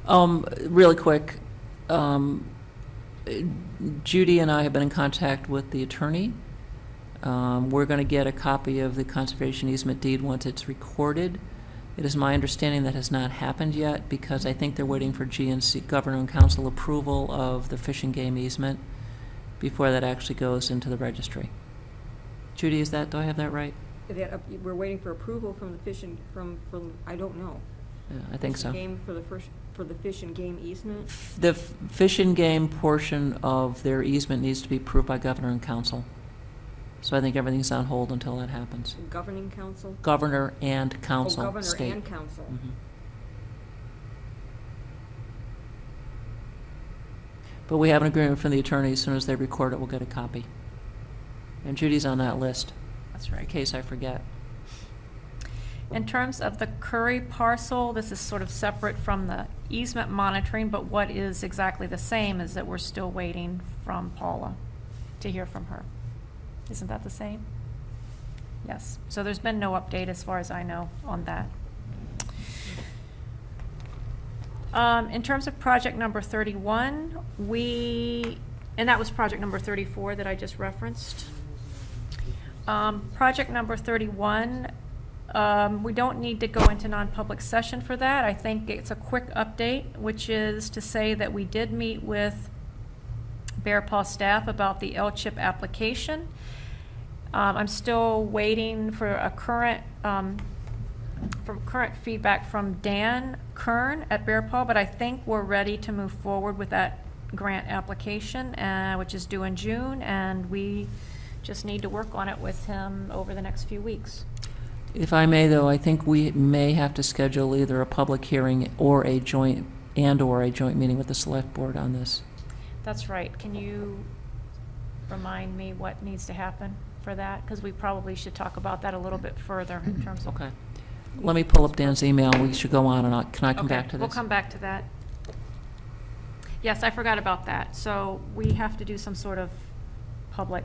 Really quick, Judy and I have been in contact with the attorney. We're going to get a copy of the conservation easement deed once it's recorded. It is my understanding that has not happened yet because I think they're waiting for GNC, Governor and Council approval of the fish and game easement before that actually goes into the registry. Judy, do I have that right? That, we're waiting for approval from the fish and, from, I don't know. Yeah, I think Fish so. and Game for the fish and game easement. The fish and game portion of their easement needs to be approved by Governor and Council. So I think everything's on hold until that happens. Governing council? Governor and Oh, Council, governor state. and council. Mhm. But we have an agreement from the attorney. As soon as they record it, we'll get a copy. And Judy's on that list, That's in right. case I forget. In terms of the Curry parcel, this is sort of separate from the easement monitoring, but what is exactly the same is that we're still waiting from Paula to hear from her. Isn't that the same? Yes. So there's been no update as far as I know on that. In terms of project number 31, and that was project number 34 that I just referenced. Project number 31, we don't need to go into non-public session for that. I think it's a quick update, which is to say that we did meet with Bear Paw staff about the L-chip application. I'm still waiting for a current feedback from Dan Kern at Bear Paw, but I think we're ready to move forward with that grant application, which is due in June, and we just need to work on it with him over the next few weeks. If I may, though, I think we may have to schedule either a public hearing or a joint meeting with the select board on this. That's right. Can you remind me what needs to happen for that? Because we probably should talk about that a little bit further in terms of. Okay. Let me pull up Dan's email. We should go on, and can I come back to this? We'll come back to that. Yes, I forgot about that. So we have to do some sort of public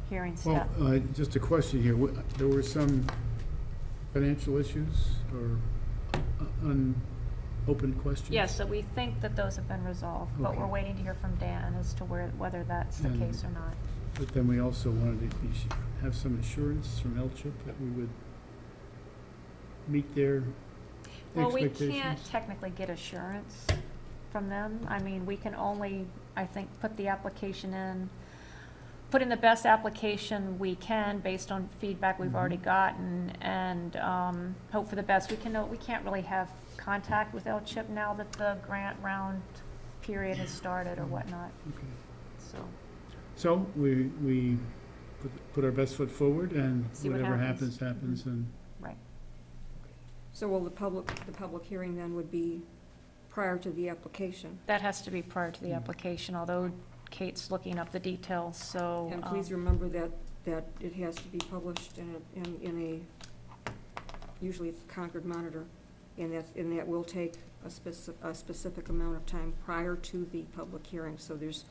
hearing Well, step. just a question here. There were some financial issues or unopened questions? Yes, so we think that those have been resolved, but we're Okay. waiting to hear from Dan as to whether that's the And- case or not. But then we also wanted to have some assurance from L-chip that we would meet their Well, we expectations. can't technically get assurance from them. I mean, we can only, I think, put in the best application we can based on feedback we've already gotten, and hope for the best. We can't really have contact with L-chip now that the grant round period has started or whatnot, Okay. so. So we put our best foot forward, and See what whatever happens. happens, and Right. So will the public hearing then would be prior to the application? That has to be prior to the application, although Kate's looking up the details, so. And please remember that it has to be published in a, usually it's Concord Monitor, and that will take a specific amount of time prior to the public hearing. So there's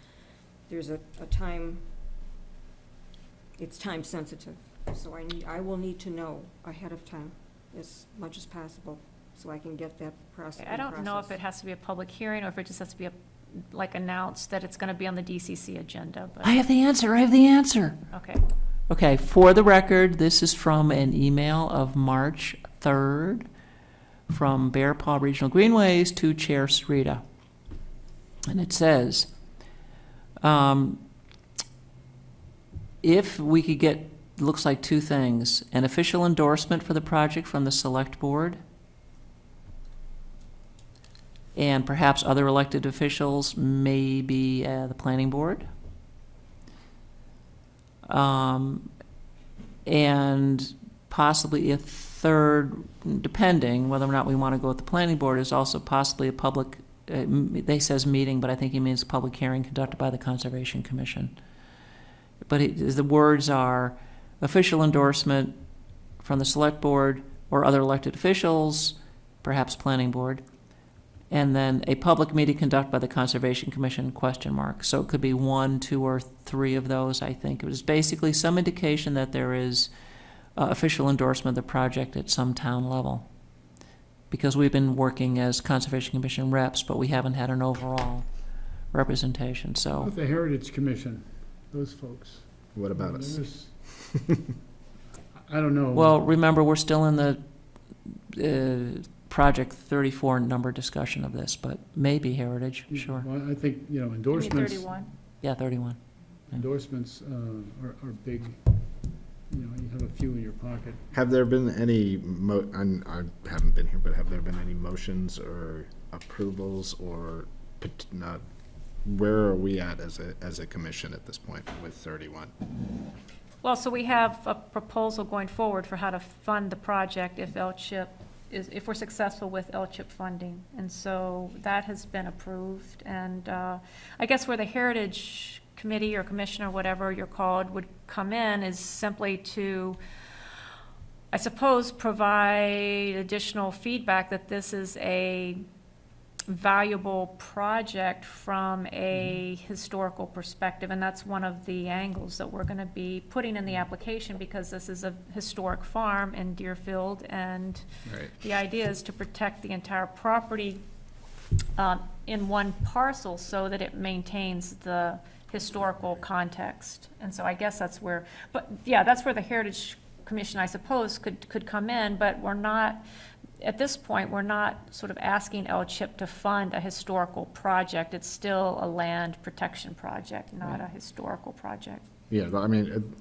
a time, it's time sensitive. So I will need to know ahead of time as much as possible, so I can get that process. I don't know if it has to be a public hearing, or if it just has to be announced that it's gonna be on the DCC agenda, but, I have the answer. okay. Okay, for the record, this is from an email of March 3rd from Bear Paw Regional Greenways to Chair Sarita. And it says, if we could get, looks like two things, an official endorsement for the project from the Select Board, and perhaps other elected officials, maybe the Planning Board. And possibly a third, depending whether or not we want to go with the Planning Board, is also possibly a public, they says meeting, but I think he means a public hearing conducted by the Conservation Commission. But the words are official endorsement from the Select Board or other elected officials, perhaps Planning Board, and then a public meeting conducted by the Conservation Commission, ? So it could be 1, 2, or 3 of those, I think. It was basically some indication that there is official endorsement of the project at some town level. Because we've been working as Conservation Commission reps, but we haven't had an overall representation, so. With the Heritage Commission, those folks. What about us? There's- I don't know. Well, remember, we're still in the Project 34 number discussion of this, but maybe Heritage, sure. Well, I think, Give me endorsements, 31. Yeah, 31. endorsements are big. You have a few in your pocket. Have there been any, and I haven't been here, but have there been any motions or approvals or, where are we at as a commission at this point with 31? Well, so we have a proposal going forward for how to fund the project if if we're successful with L-CHIP funding. And so that has been approved. And I guess where the Heritage Committee or Commission or whatever you're called would come in is simply to, I suppose, provide additional feedback that this is a valuable project from a historical perspective, and that's one of the angles that we're going to be putting in the application, because this is a historic farm in Deerfield, and Right. the idea is to protect the entire property in one parcel so that it maintains the historical context. And so I guess that's where, but yeah, that's where the Heritage Commission, I suppose, could come in, but we're not, at this point, we're not sort of asking L-CHIP to fund a historical project. It's still a land protection project, not a historical project. Yeah, I mean,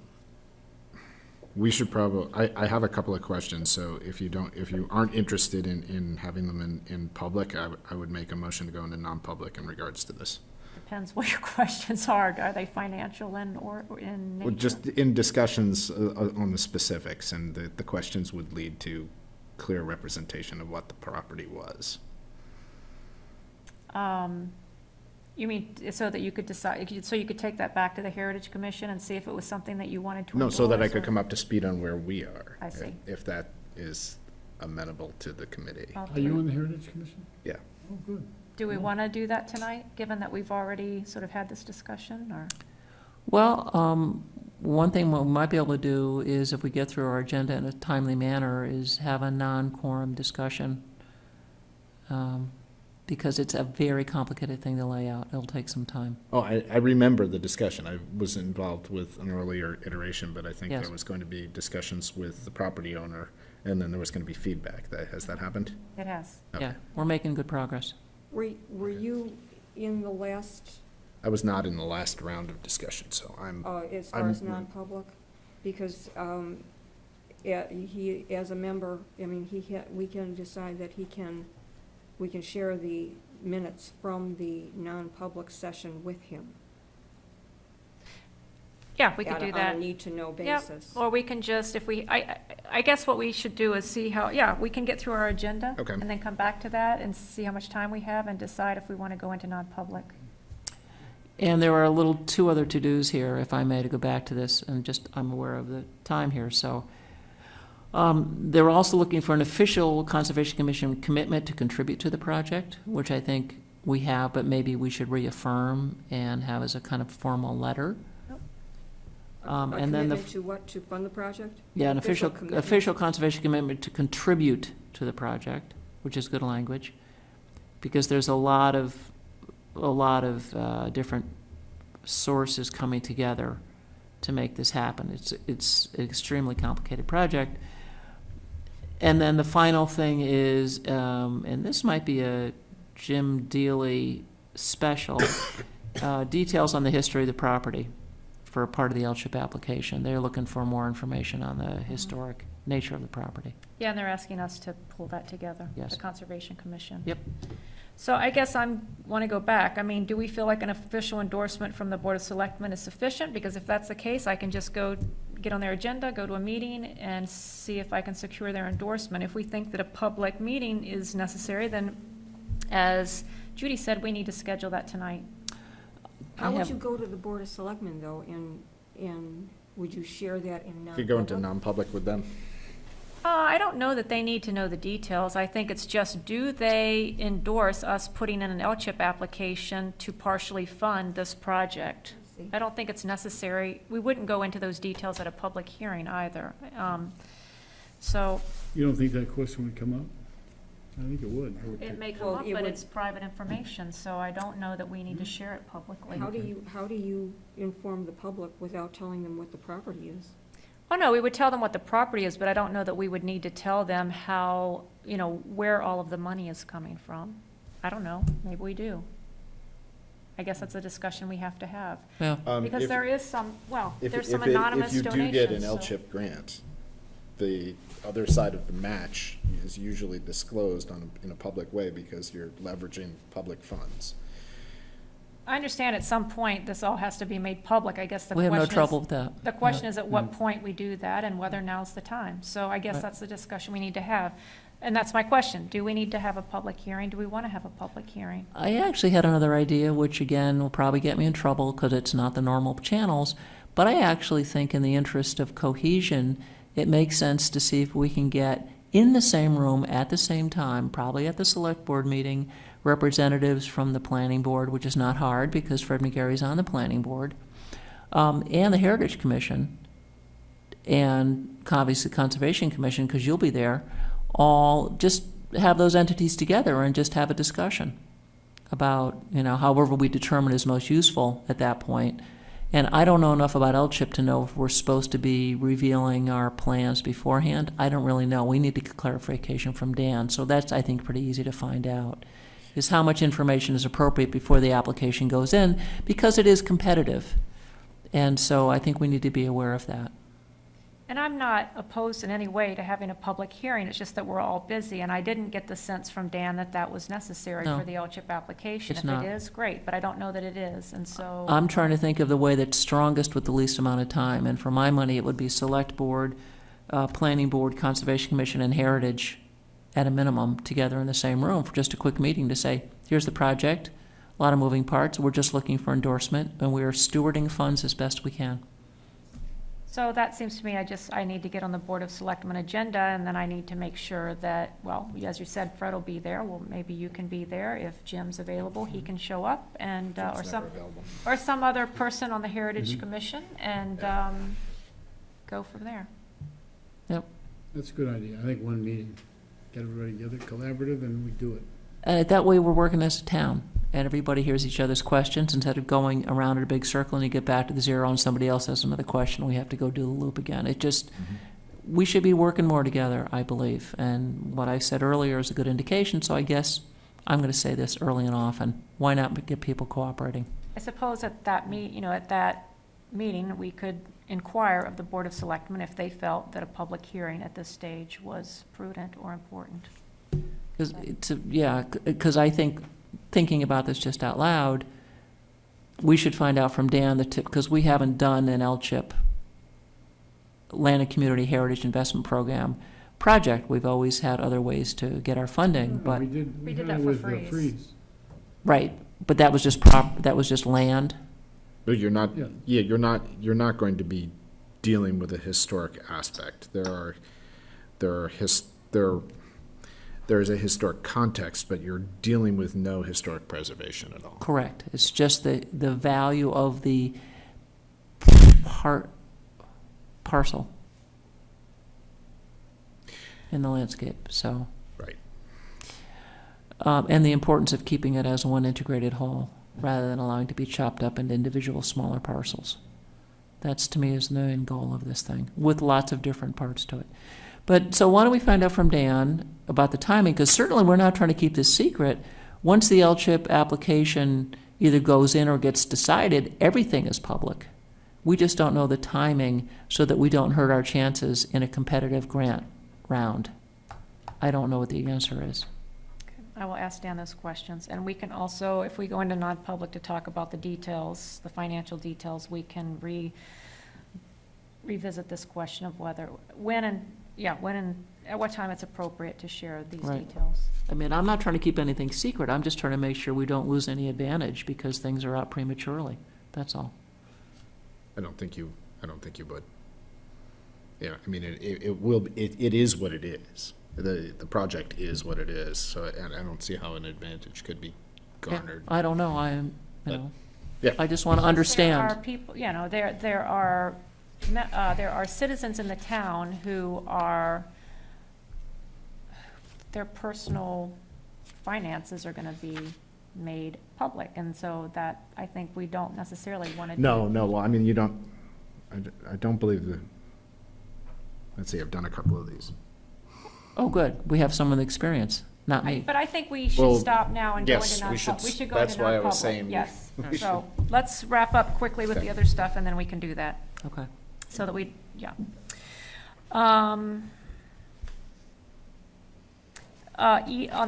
we should probably, I have a couple of questions, so if you aren't interested in having them in public, I would make a motion to go into non-public in regards to this. Depends what your questions are. Are they financial or in nature? Well, just in discussions on the specifics, and the questions would lead to clear representation of what the property was. You mean, so that you could decide, so you could take that back to the Heritage Commission and see if it was something that you wanted to No, endorse? so that I or- could come up to speed on where we are. I see. If that is amenable to the committee. All Are you three. on the Heritage Commission? Yeah. Oh, good. Do we want to do that tonight, given that we've already sort of had this discussion, or? Well, one thing we might be able to do is, if we get through our agenda in a timely manner, is have a non-quorum discussion. Because it's a very complicated thing to lay out. It'll take some time. Oh, I remember the discussion. I was involved with an earlier iteration, but I think Yes. there was going to be discussions with the property owner, and then there was going to be feedback. Has that happened? It has. Okay. Yeah, we're making good progress. Were you in the last, I was not in the last round of discussion, so as far as non-public? Because, he, as a member, I mean, we can decide that we can share the minutes from the non-public session with him. Yeah, we could do On that. a need-to-know Yep. basis. Or we can just, if we, I guess what we should do is see how, yeah, we can get through our agenda. Okay. And then come back to that and see how much time we have and decide if we want to go into non-public. And there are two other to-dos here, if I may, to go back to this, and just, I'm aware of the time here, so. They're also looking for an official Conservation Commission commitment to contribute to the project, which I think we have, but maybe we should reaffirm and have as a kind of formal letter. A And then commitment to what, to fund the project? Yeah, an Official commitment. official conservation commitment to contribute to the project, which is good language, because there's a lot of different sources coming together to make this happen. It's an extremely complicated project. And then the final thing is, and this might be a Jim Dealey special, details on the history of the property for part of the L-chip application. They're looking for more information on the historic nature of the property. Yeah, and they're asking us to pull that together. Yes. The Conservation Commission. Yep. So I guess want to go back. I mean, do we feel like an official endorsement from the Board of Selectmen is sufficient? Because if that's the case, I can just go get on their agenda, go to a meeting, and see if I can secure their endorsement. If we think that a public meeting is necessary, then, as Judy said, we need to schedule that tonight. How would have- you go to the Board of Selectmen, though, and would you share that in non-public? Could go into non-public with them. I don't know that they need to know the details. I think it's just, do they endorse us putting in an L-chip application to partially fund this project? I don't think it's necessary. We wouldn't go into those details at a public hearing either. So You don't think that question would come up? I think it would. it may come Well, up, it but would- it's private information, so I don't know that we need to share it publicly. How do you inform the public without telling them what the property is? Oh, no, we would tell them what the property is, but I don't know that we would need to tell them how, where all of the money is coming from. I don't know, maybe we do. I guess that's a discussion we have to have. Yeah. Because If- there is some, if- there's if some it- anonymous If you donations. do get an so- L-chip grant, the other side of the match is usually disclosed in a public way because you're leveraging public funds. I understand at some point this all has to be made public. I guess the We question have is. no trouble with that. The question is at what point we do that and whether now's the time. So I guess Right. that's the discussion we need to have. And that's my question. Do we need to have a public hearing? Do we want to have a public hearing? I actually had another idea, which again will probably get me in trouble because it's not the normal channels, but I actually think in the interest of cohesion, it makes sense to see if we can get in the same room at the same time, probably at the select board meeting, representatives from the planning board, which is not hard because Fred McGarry's on the planning board, and the Heritage Commission, and obviously Conservation Commission, because you'll be there, all just have those entities together and just have a discussion about, however we determine is most useful at that point. And I don't know enough about L-chip to know if we're supposed to be revealing our plans beforehand. I don't really know. We need to get clarification from Dan. So that's, I think, pretty easy to find out, is how much information is appropriate before the application goes in, because it is competitive. And so I think we need to be aware of that. And I'm not opposed in any way to having a public hearing. It's just that we're all busy. And I didn't get the sense from Dan that that was necessary No. for the L-chip application. It's If not. it is, great, but I don't know that it is. And so. I'm trying to think of the way that's strongest with the least amount of time, and for my money, it would be Select Board, Planning Board, Conservation Commission, and Heritage at a minimum, together in the same room for just a quick meeting to say, here's the project, a lot of moving parts, we're just looking for endorsement, and we are stewarding funds as best we can. So that seems to me, I need to get on the Board of Selectmen agenda, and then I need to make sure that, well, as you said, Fred will be there. Well, maybe you can be there. If Jim's available, he can show up, and, or It's some, never available. or some other person on the Heritage Commission, and, go from there. That's a good idea. I think one meeting, get everybody together, collaborative, and we do it. That way, we're working as a town, and everybody hears each other's questions, instead of going around in a big circle and you get back to the zero and somebody else has another question, we have to go do the loop again. It just, we should be working more together, I believe, and what I said earlier is a good indication, so I guess I'm going to say this early and often. Why not get people cooperating? I suppose at that at that meeting, we could inquire of the Board of Selectmen if they felt that a public hearing at this stage was prudent or important. Because I think, thinking about this just out loud, we should find out from Dan the tip, because we haven't done an L-chip, Land and Community Heritage Investment Program project. We've always had other ways to get our funding, but, We We did had that it for with freeze. Freeze. right, but that was just that was just land. But you're not, Yeah. you're not going to be dealing with a historic aspect. There is a historic context, but you're dealing with no historic preservation at all. Correct. It's just the value of the parcel in the landscape, so. Right. And the importance of keeping it as one integrated whole, rather than allowing it to be chopped up into individual smaller parcels. That's, to me, is the main goal of this thing, with lots of different parts to it. But, so why don't we find out from Dan about the timing, because certainly we're not trying to keep this secret. Once the LCHIP application either goes in or gets decided, everything is public. We just don't know the timing so that we don't hurt our chances in a competitive grant round. I don't know what the answer is. I will ask Dan those questions, and we can also, if we go into non-public to talk about the details, the financial details, we can revisit this question of when and at what time it's appropriate to share these Right. details. I mean, I'm not trying to keep anything secret. I'm just trying to make sure we don't lose any advantage because things are out prematurely. That's all. I don't think you would. Yeah, I mean, it is what it is. The project is what it is, so, and I don't see how an advantage could be garnered. I don't know. But, yeah. I just want to There are understand. people, there are citizens in the town who are, their personal finances are gonna be made public, and so that, I think we don't necessarily wanna do. No, well, I mean, I don't believe let's see, I've done a couple of these. Oh, good. We have someone with experience, not me. But I think we Well, should stop now and go into yes, non-public. we should- go into that's why I was non-public, saying yes. we So, let's wrap up quickly with the Okay. other stuff, and then we can do that, Okay. so that we, yeah. On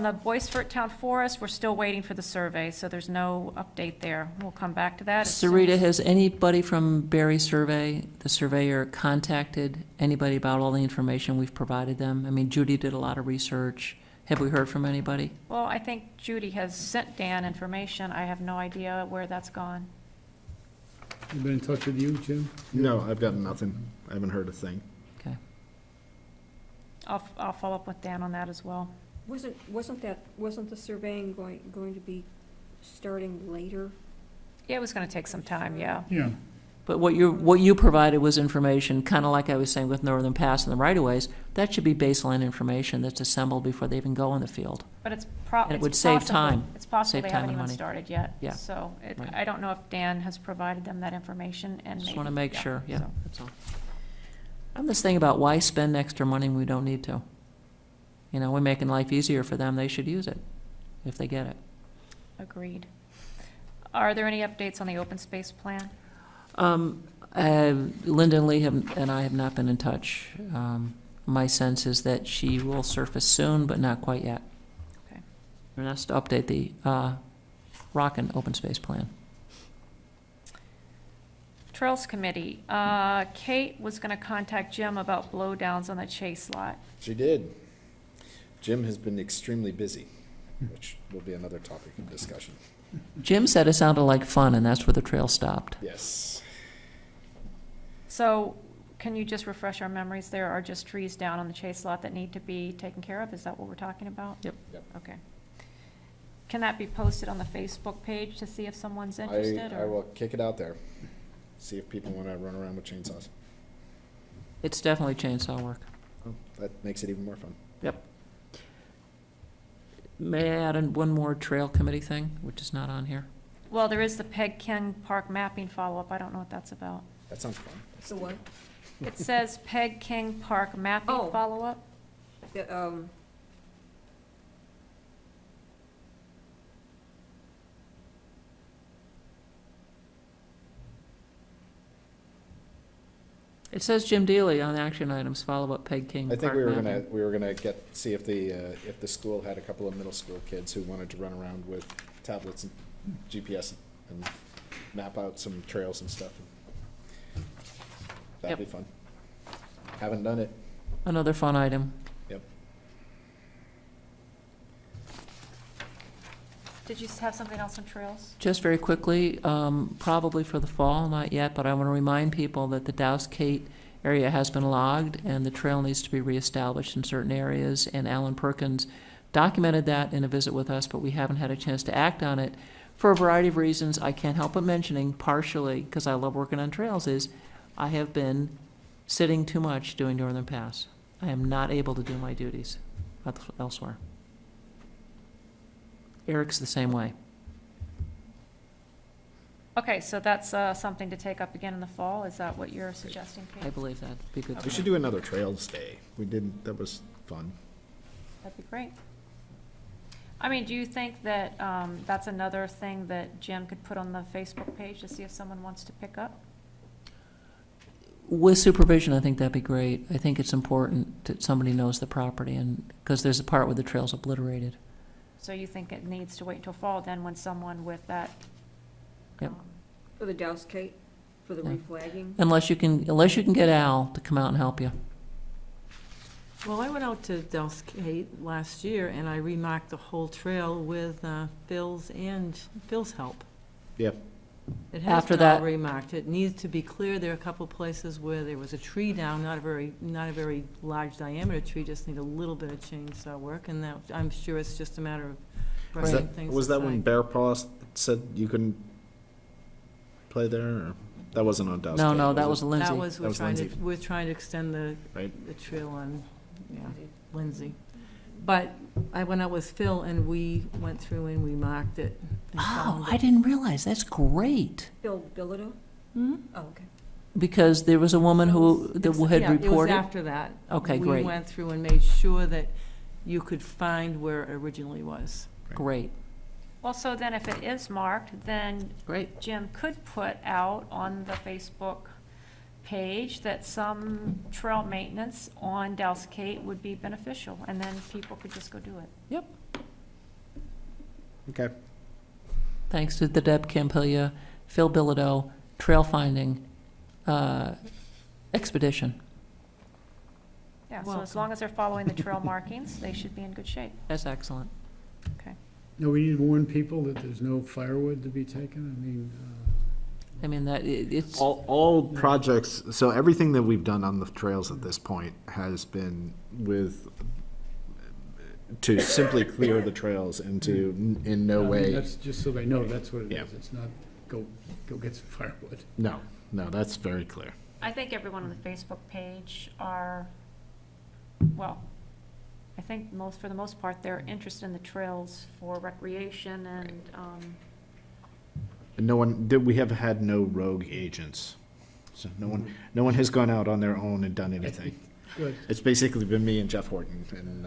the Boisfort Town Forest, we're still waiting for the survey, so there's no update there. We'll come back to that. as soon Sarita, as- has anybody from Barry Survey, the surveyor, contacted anybody about all the information we've provided them? I mean, Judy did a lot of research. Have we heard from anybody? Well, I think Judy has sent Dan information. I have no idea where that's gone. You been in touch with you, Jim? No, I've got nothing. I haven't heard a thing. Okay. I'll follow up with Dan on that as well. Wasn't the surveying going to be starting later? Yeah, it was gonna take some time, yeah. Yeah. But what you provided was information, kind of like I was saying with Northern Pass and the right-of-ways, that should be baseline information that's assembled before they even go in the field. But it's And it would save time. It's possible Save they time haven't and even money. started yet. Yeah. So Right. I don't know if Dan has provided them that information, and maybe. Just want to make sure, yeah, so. that's all. I'm this thing about why spend extra money when we don't need to? You know, we're making life easier for them, they should use it, if they get it. Agreed. Are there any updates on the open space plan? Linda and Lee and I have not been in touch. My sense is that she will surface soon, but not quite yet. Okay. And that's to update the Rockin' open space plan. Trails Committee, Kate was gonna contact Jim about blowdowns on the Chase lot. She did. Jim has been extremely busy, which will be another topic of discussion. Jim said it sounded like fun, and that's where the trail stopped. Yes. So, can you just refresh our memories? There are just trees down on the Chase lot that need to be taken care of? Is that what we're talking about? Yep. Yep. Okay. Can that be posted on the Facebook page to see if someone's interested? I or- will kick it out there. See if people want to run around with chainsaws. It's definitely chainsaw work. Oh, that makes it even more fun. Yep. May I add in one more trail committee thing, which is not on here? Well, there is the Peg Ken Park mapping follow-up. I don't know what that's about. That sounds fun. So what? It says Peg King Park mapping Oh. follow-up. It says Jim Dealey on action items, follow up Peg King I think Park we were mapping. gonna see if the school had a couple of middle school kids who wanted to run around with tablets and GPS and map out some trails and stuff. That'd be fun. Haven't done it. Another fun item. Yep. Did you have something else on trails? Just very quickly, probably for the fall, not yet, but I want to remind people that the Dows-Kate area has been logged and the trail needs to be reestablished in certain areas. And Alan Perkins documented that in a visit with us, but we haven't had a chance to act on it for a variety of reasons. I can't help but mentioning, partially because I love working on trails, is I have been sitting too much doing Northern Pass. I am not able to do my duties elsewhere. Eric's the same way. Okay, so that's something to take up again in the fall, is that what you're suggesting, I Kate? believe that'd be good. We should do another Trails Day. That was fun. That'd be great. I mean, do you think that that's another thing that Jim could put on the Facebook page to see if someone wants to pick up? With supervision, I think that'd be great. I think it's important that somebody knows the property, and, because there's a part where the trail's obliterated. So you think it needs to wait until fall, then when someone with that? Yep. For the Douse Kate, for the Yeah. reflagging. Unless you can get Al to come out and help you. Well, I went out to Del's Gate last year and I remarked the whole trail with Phil's help. Yep. It has After been all that- remarked. It needs to be clear. There are a couple places where there was a tree down, not a very large diameter tree, just need a little bit of chainsaw work, and that, I'm sure it's just a matter of brushing things Was that when aside. Bear Paw said you couldn't play there, or that wasn't on Dow's No, Gate, no, that was it? Lindsay. That was, That was Lindsay. we're trying to extend the Right. trail on, yeah, Lindsay. But I went out with Phil and we went through and we marked it. and Oh, found I it. didn't realize. That's great. Bill Bilodeau? Hmm? Oh, okay. Because there was a woman who had Yeah, it was reported. after that. Okay, great. We went through and made sure that you could find where it originally was. Great, Well, so then if it is marked, then great. Jim could put out on the Facebook page that some trail maintenance on Dallas Kate would be beneficial, and then people could just go do it. Yep. Okay. Thanks to the Deb Campilla, Phil Bilodeau, trail finding expedition. Yeah, so as Welcome. long as they're following the trail markings, they should be in good shape. That's excellent. Okay. Now, we need to warn people that there's no firewood to be taken. I mean, I mean, it's, All projects, so everything that we've done on the trails at this point has been to simply clear the trails and to, in no I mean, way, that's just so they know that's what it Yeah. is. It's not, go get some firewood. no, that's very clear. I think everyone on the Facebook page are, well, I think for the most part, they're interested in the trails for recreation and, And we have had no rogue agents. So no one has gone out on their own and done anything. Good, It's basically been me and Jeff Horton and,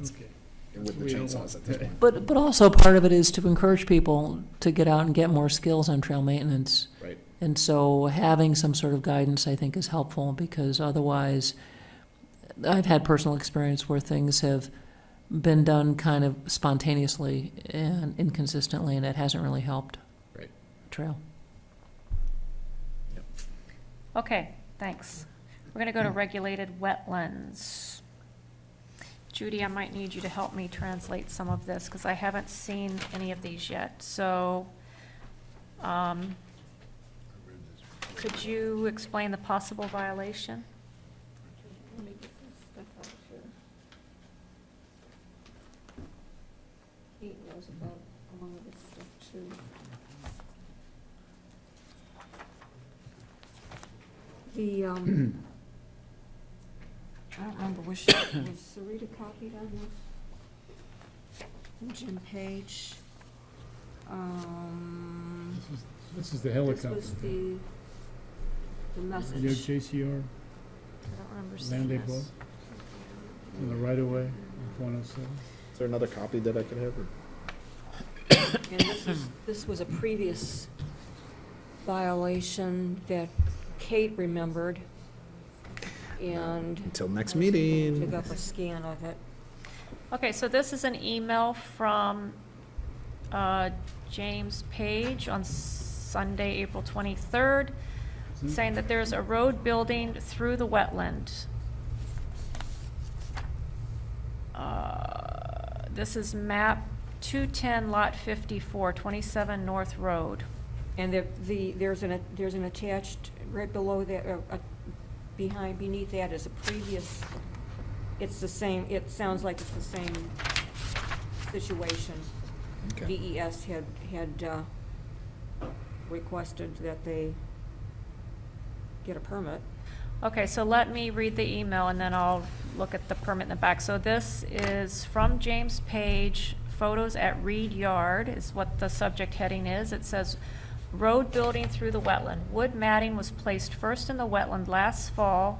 okay. with the We don't chainsaws want at this that. point. but also part of it is to encourage people to get out and get more skills on trail maintenance. Right. And so having some sort of guidance, I think, is helpful, because otherwise, I've had personal experience where things have been done kind of spontaneously and inconsistently, and it hasn't really helped. Right. Trail. okay, thanks. We're gonna go to regulated wetlands. Judy, I might need you to help me translate some of this, because I haven't seen any of these yet, so, could you explain the possible violation? Let me get this stuff out here. Kate knows about a lot of this stuff too. The, I don't remember which, was Sarita copied on this? And Jim Page. This is the This helicopter. was the You have message. JCR, I don't remember land seeing depot, this. in the right of way of 107. Is there another copy that I could have? And this was a previous violation that Kate remembered. And Until next took meeting. up a scan of it. Okay, so this is an email from James Page on Sunday, April 23rd, saying that there's a road building through the wetland. This is map 210, lot 54, 27 North Road. And there's an attached, right below that, beneath that is a previous, it's the same, it sounds like it's the same situation. Okay. DES had requested that they get a permit. Okay, so let me read the email and then I'll look at the permit in the back. So this is from James Page, photos at Reed Yard is what the subject heading is. It says, road building through the wetland. Wood matting was placed first in the wetland last fall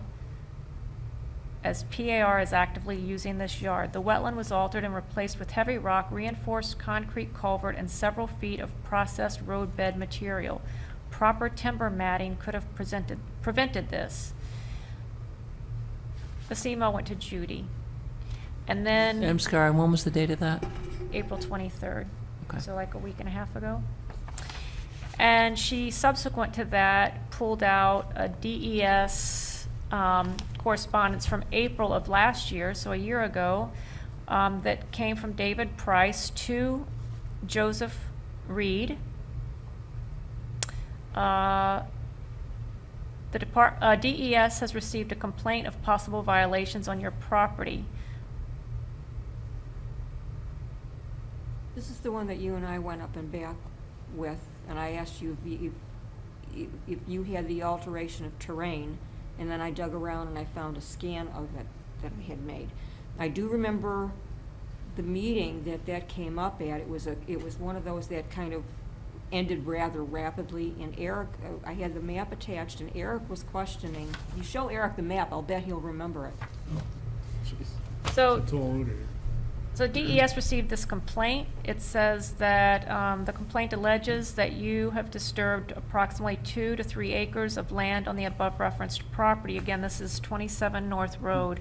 as PAR is actively using this yard. The wetland was altered and replaced with heavy rock, reinforced concrete culvert, and several feet of processed road bed material. Proper timber matting could have prevented this. This email went to Judy. And then I'm sorry, when was the date of that? April 23rd, Okay. so like a week and a half ago. And she, subsequent to that, pulled out a DES correspondence from April of last year, so a year ago, that came from David Price to Joseph Reed. The DES has received a complaint of possible violations on your property. This is the one that you and I went up and back with, and I asked you if you had the alteration of terrain, and then I dug around and I found a scan of it that I had made. I do remember the meeting that came up at. It was one of those that kind of ended rather rapidly, and Eric, I had the map attached, and Eric was questioning. You show Eric the map, I'll bet he'll remember it. So It's all ordered. So DES received this complaint. It says that the complaint alleges that you have disturbed approximately 2 to 3 acres of land on the above referenced property. Again, this is 27 North Road.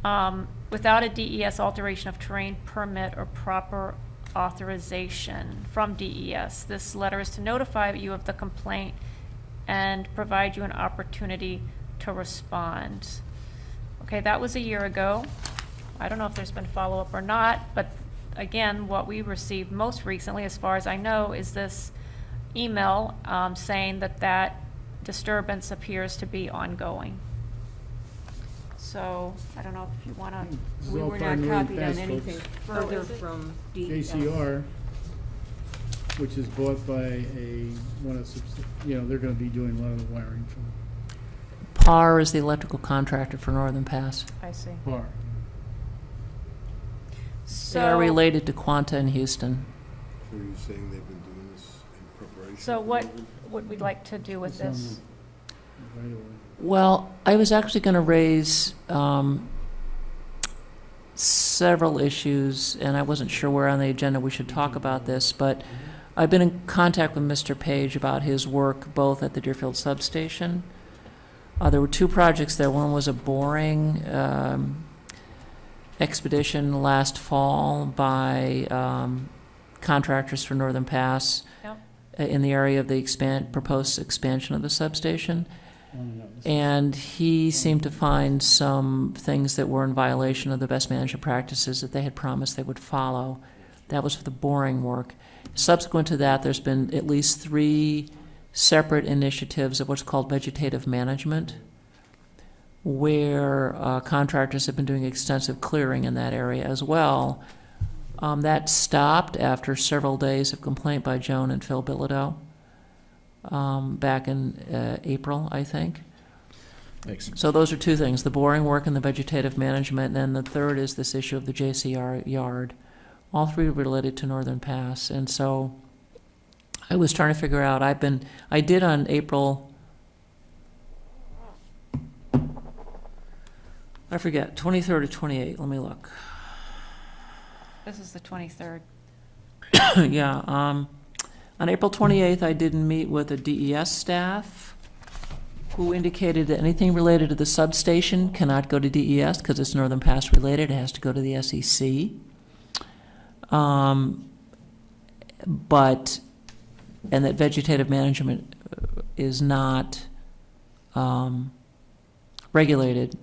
Without a DES alteration of terrain permit or proper authorization from DES. This letter is to notify you of the complaint and provide you an opportunity to respond. Okay, that was a year ago. I don't know if there's been follow-up or not, but again, what we received most recently, as far as I know, is this email saying that that disturbance appears to be ongoing. So, I don't know if you want to, This is We all were part not of Northern copied on Pass, anything folks. further is it? from DES. JCR, which is bought by they're gonna be doing a lot of the wiring from PAR is the electrical contractor for Northern Pass. I see. PAR. They are So, related to Quanta in Houston. So you're saying they've been doing this in preparation? so for what moving? would we like to do with It's on this? the right away. Well, I was actually going to raise several issues, and I wasn't sure where on the agenda we should talk about this, but I've been in contact with Mr. Page about his work both at the Deerfield substation. There were 2 projects there. One was a boring expedition last fall by contractors for Northern Pass Yep. in the area of the proposed expansion of the substation. Oh, no, this- And he seemed to find some things that were in violation of the best management practices that they had promised they would follow. That was for the boring work. Subsequent to that, there's been at least 3 separate initiatives of what's called vegetative management, where contractors have been doing extensive clearing in that area as well. That stopped after several days of complaint by Joan and Phil Bilodeau back in April, I think. Thanks. So those are 2 things, the boring work and the vegetative management, and then the third is this issue of the JCR yard. All 3 related to Northern Pass, and so I was trying to figure out, I did on April, I forget, 23rd or 28th, let me look. This is the 23rd. Yeah, on April 28th, I did meet with the DES staff, who indicated that anything related to the substation cannot go to DES because it's Northern Pass related, it has to go to the SEC. And that vegetative management is not regulated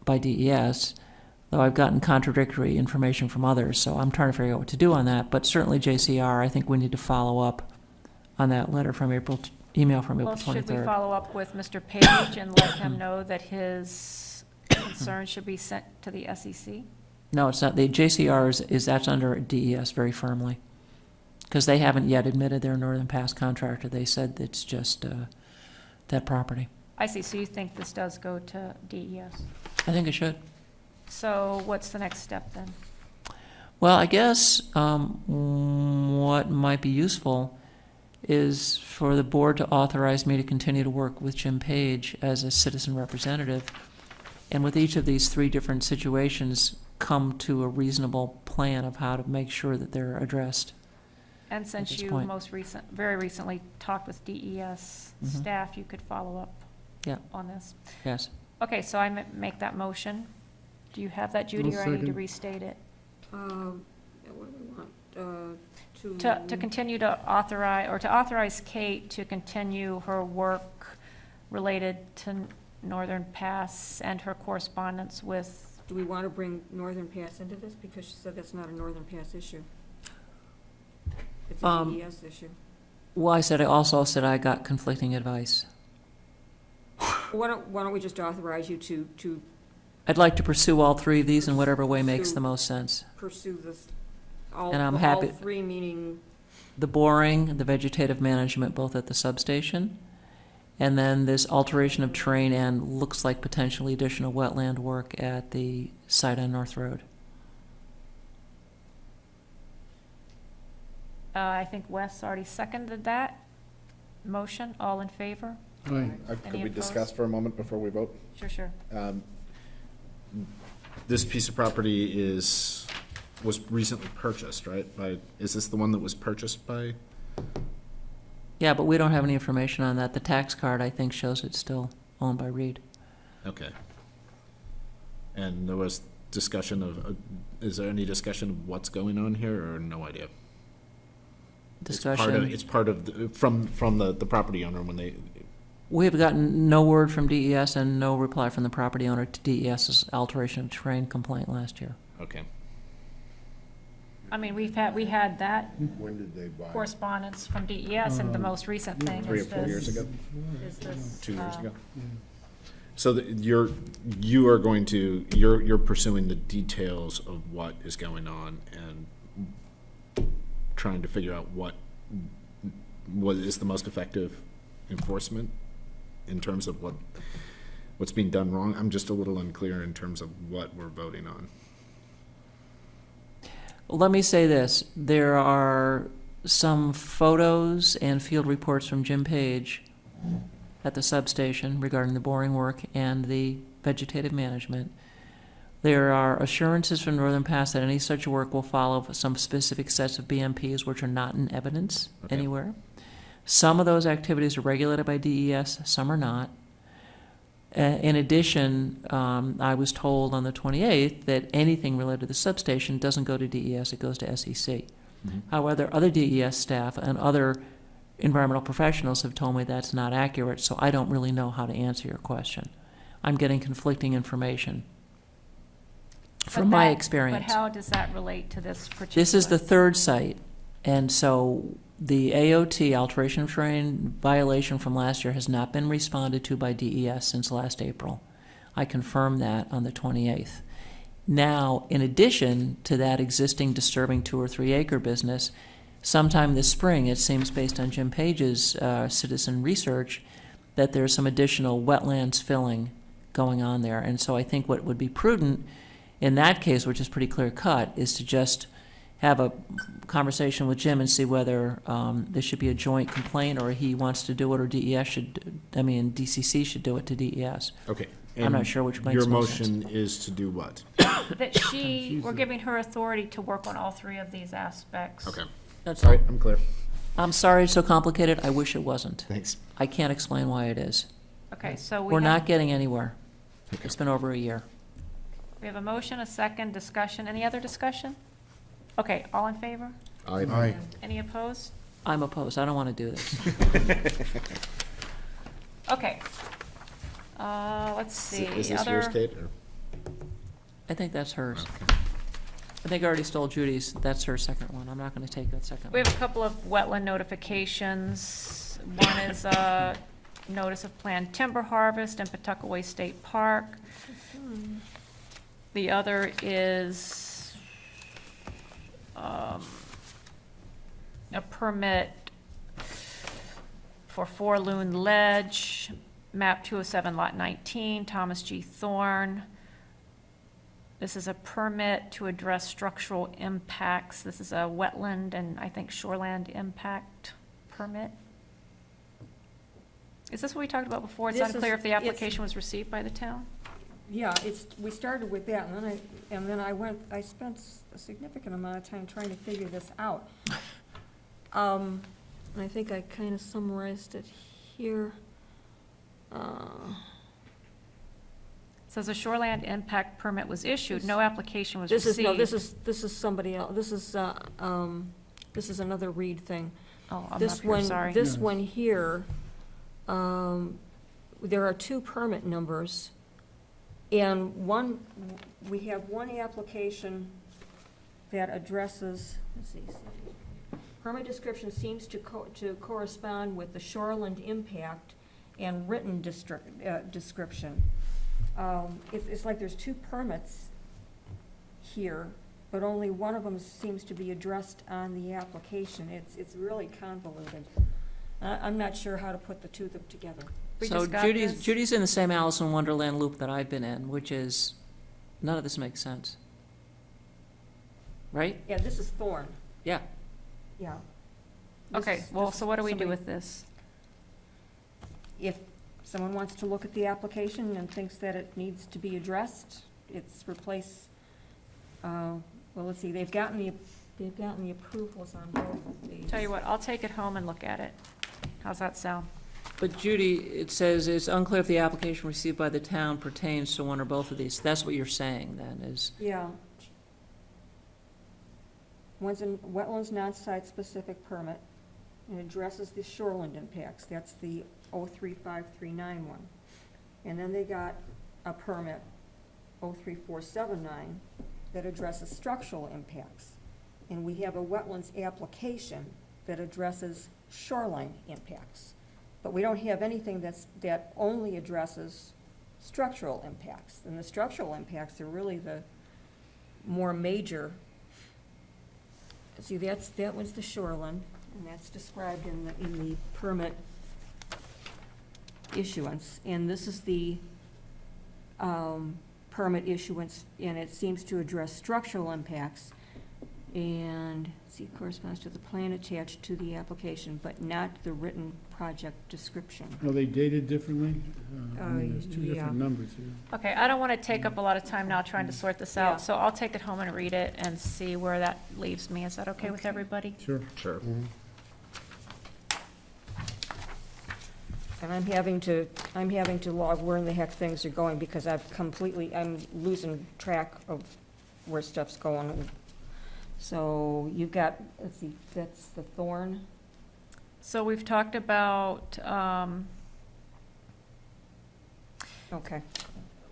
by DES, though I've gotten contradictory information from others, so I'm trying to figure out what to do on that. But certainly JCR, I think we need to follow up on that letter from email from April Well, should we 23rd. follow up with Mr. Page and let him know that his concerns should be sent to the SEC? No, it's not. The JCR that's under DES very firmly, because they haven't yet admitted they're a Northern Pass contractor. They said it's just that property. I see, so you think this does go to DES? I think it should. So what's the next step then? Well, I guess what might be useful is for the board to authorize me to continue to work with Jim Page as a citizen representative, and with each of these three different situations, come to a reasonable plan of how to make sure that they're addressed. And since this you point. very recently talked with DES Mhm. staff, you could follow up Yeah. on this. Yes. Okay, so I make that motion. Do you have that, Judy, I'll or I need to second. restate it? What do we want? To continue to authorize Kate to continue her work related to Northern Pass and her correspondence with, Do we want to bring Northern Pass into this? Because she said that's not a Northern Pass issue. It's a DES issue. Well, I also said I got conflicting advice. Why don't we just authorize you to I'd like to pursue all three of these in whatever way makes the most sense. pursue this? All, And I'm all happy- three meaning, The boring, the vegetative management, both at the substation, and then this alteration of terrain and looks like potentially additional wetland work at the site on North Road. I think Wes already seconded that motion. All in favor? Aye. Could Any we discuss opposed? for a moment before we vote? Sure. This piece of property was recently purchased, right? Is this the one that was purchased by? Yeah, but we don't have any information on that. The tax card, I think, shows it's still owned by Reed. Okay. And there was discussion of, is there any discussion of what's going on here, or no idea? Discussion. It's part of, from the property owner when they, We have gotten no word from DES and no reply from the property owner to DES's alteration of terrain complaint last year. okay. I mean, we had that When did they buy it? correspondence from DES, and the most recent thing 3 or is 4 years this. ago? Is this, 2 years ago? Yeah. So you are going to, you're pursuing the details of what is going on and trying to figure out what is the most effective enforcement in terms of what's being done wrong. I'm just a little unclear in terms of what we're voting on. Let me say this, there are some photos and field reports from Jim Page at the substation regarding the boring work and the vegetative management. There are assurances from Northern Pass that any such work will follow some specific sets of BMPs which are not in evidence Okay. anywhere. Some of those activities are regulated by DES, some are not. In addition, I was told on the 28th that anything related to the substation doesn't go to DES, it goes to SEC. However, other DES staff and other environmental professionals have told me that's not accurate, so I don't really know how to answer your question. I'm getting conflicting information from my experience. But how does that relate to this particular? This is the third site, and so the AOT, alteration of terrain violation from last year, has not been responded to by DES since last April. I confirmed that on the 28th. Now, in addition to that existing disturbing 2 or 3 acre business, sometime this spring, it seems based on Jim Page's citizen research, that there's some additional wetlands filling going on there. And so I think what would be prudent in that case, which is pretty clear cut, is to just have a conversation with Jim and see whether there should be a joint complaint, or he wants to do it, or DCC should do it to DES. Okay. I'm not sure which makes Your most sense. motion is to do what? That we're giving her authority to work on all three of these aspects. Okay. That's All all. right, I'm clear. I'm sorry it's so complicated. I wish it wasn't. Thanks. I can't explain why it is. Okay, so We're not getting anywhere. It's been over a year. we have a motion, a second, discussion. Any other discussion? Okay, all in favor? Aye. Any opposed? I'm opposed. I don't want to do this. Okay. Let's see. Is this yours, Other- Kate? Or? I think that's hers. I think I already stole Judy's. That's her second one. I'm not going to take that second We one. have a couple of wetland notifications. One is a notice of planned timber harvest in Pawtuckaway State Park. The other is a permit for 4 Loon Ledge, map 207, lot 19, Thomas G. Thorne. This is a permit to address structural impacts. This is a wetland and I think shoreland impact permit. Is this what we talked about before? It's This is- unclear if the it's- application was received by the town? Yeah, we started with that, and then I spent a significant amount of time trying to figure this out. And I think I kind of summarized it here. Says a shoreland impact permit was issued, no application was This received. is, this is somebody else, this is another Reed thing. Oh, I'm This up here, one, sorry. this No. one here, there are two permit numbers. And we have one application that addresses, let's see, permit description seems to correspond with the shoreland impact and written description. It's like there's two permits here, but only one of them seems to be addressed on the application. It's really convoluted. I'm not sure how to put the two of them together. We So just got Judy's, this. Judy's in the same Alice in Wonderland loop that I've been in, which is, none of this makes sense. Right? Yeah, this is Thorn, Yeah. yeah. This Okay, is- well, this so is what do we do somebody- with this? If someone wants to look at the application and thinks that it needs to be addressed, it's replace, well, let's see, they've gotten the approvals on both of these. Tell you what, I'll take it home and look at it. How's that sound? But Judy, it says it's unclear if the application received by the town pertains to one or both of these. That's what you're saying then, is, Yeah. One's in wetlands non-site specific permit and addresses the shoreland impacts. That's the 035391 one. And then they got a permit, 03479, that addresses structural impacts. And we have a wetlands application that addresses shoreline impacts. But we don't have anything that only addresses structural impacts. And the structural impacts are really the more major. See, that was the shoreline, and that's described in the permit issuance. And this is the permit issuance, and it seems to address structural impacts. And, see, corresponds to the plan attached to the application, but not the written project description. Are they dated differently? I mean, there's two yeah. different numbers here. Okay, I don't want to take up a lot of time now trying to sort this Yeah. out, so I'll take it home and read it and see where that leaves me. Is that okay with Okay. everybody? Sure. Sure. And I'm having to log where in the heck things are going, because I'm losing track of where stuff's going. So you've got, let's see, that's the Thorn. So we've talked about, Okay.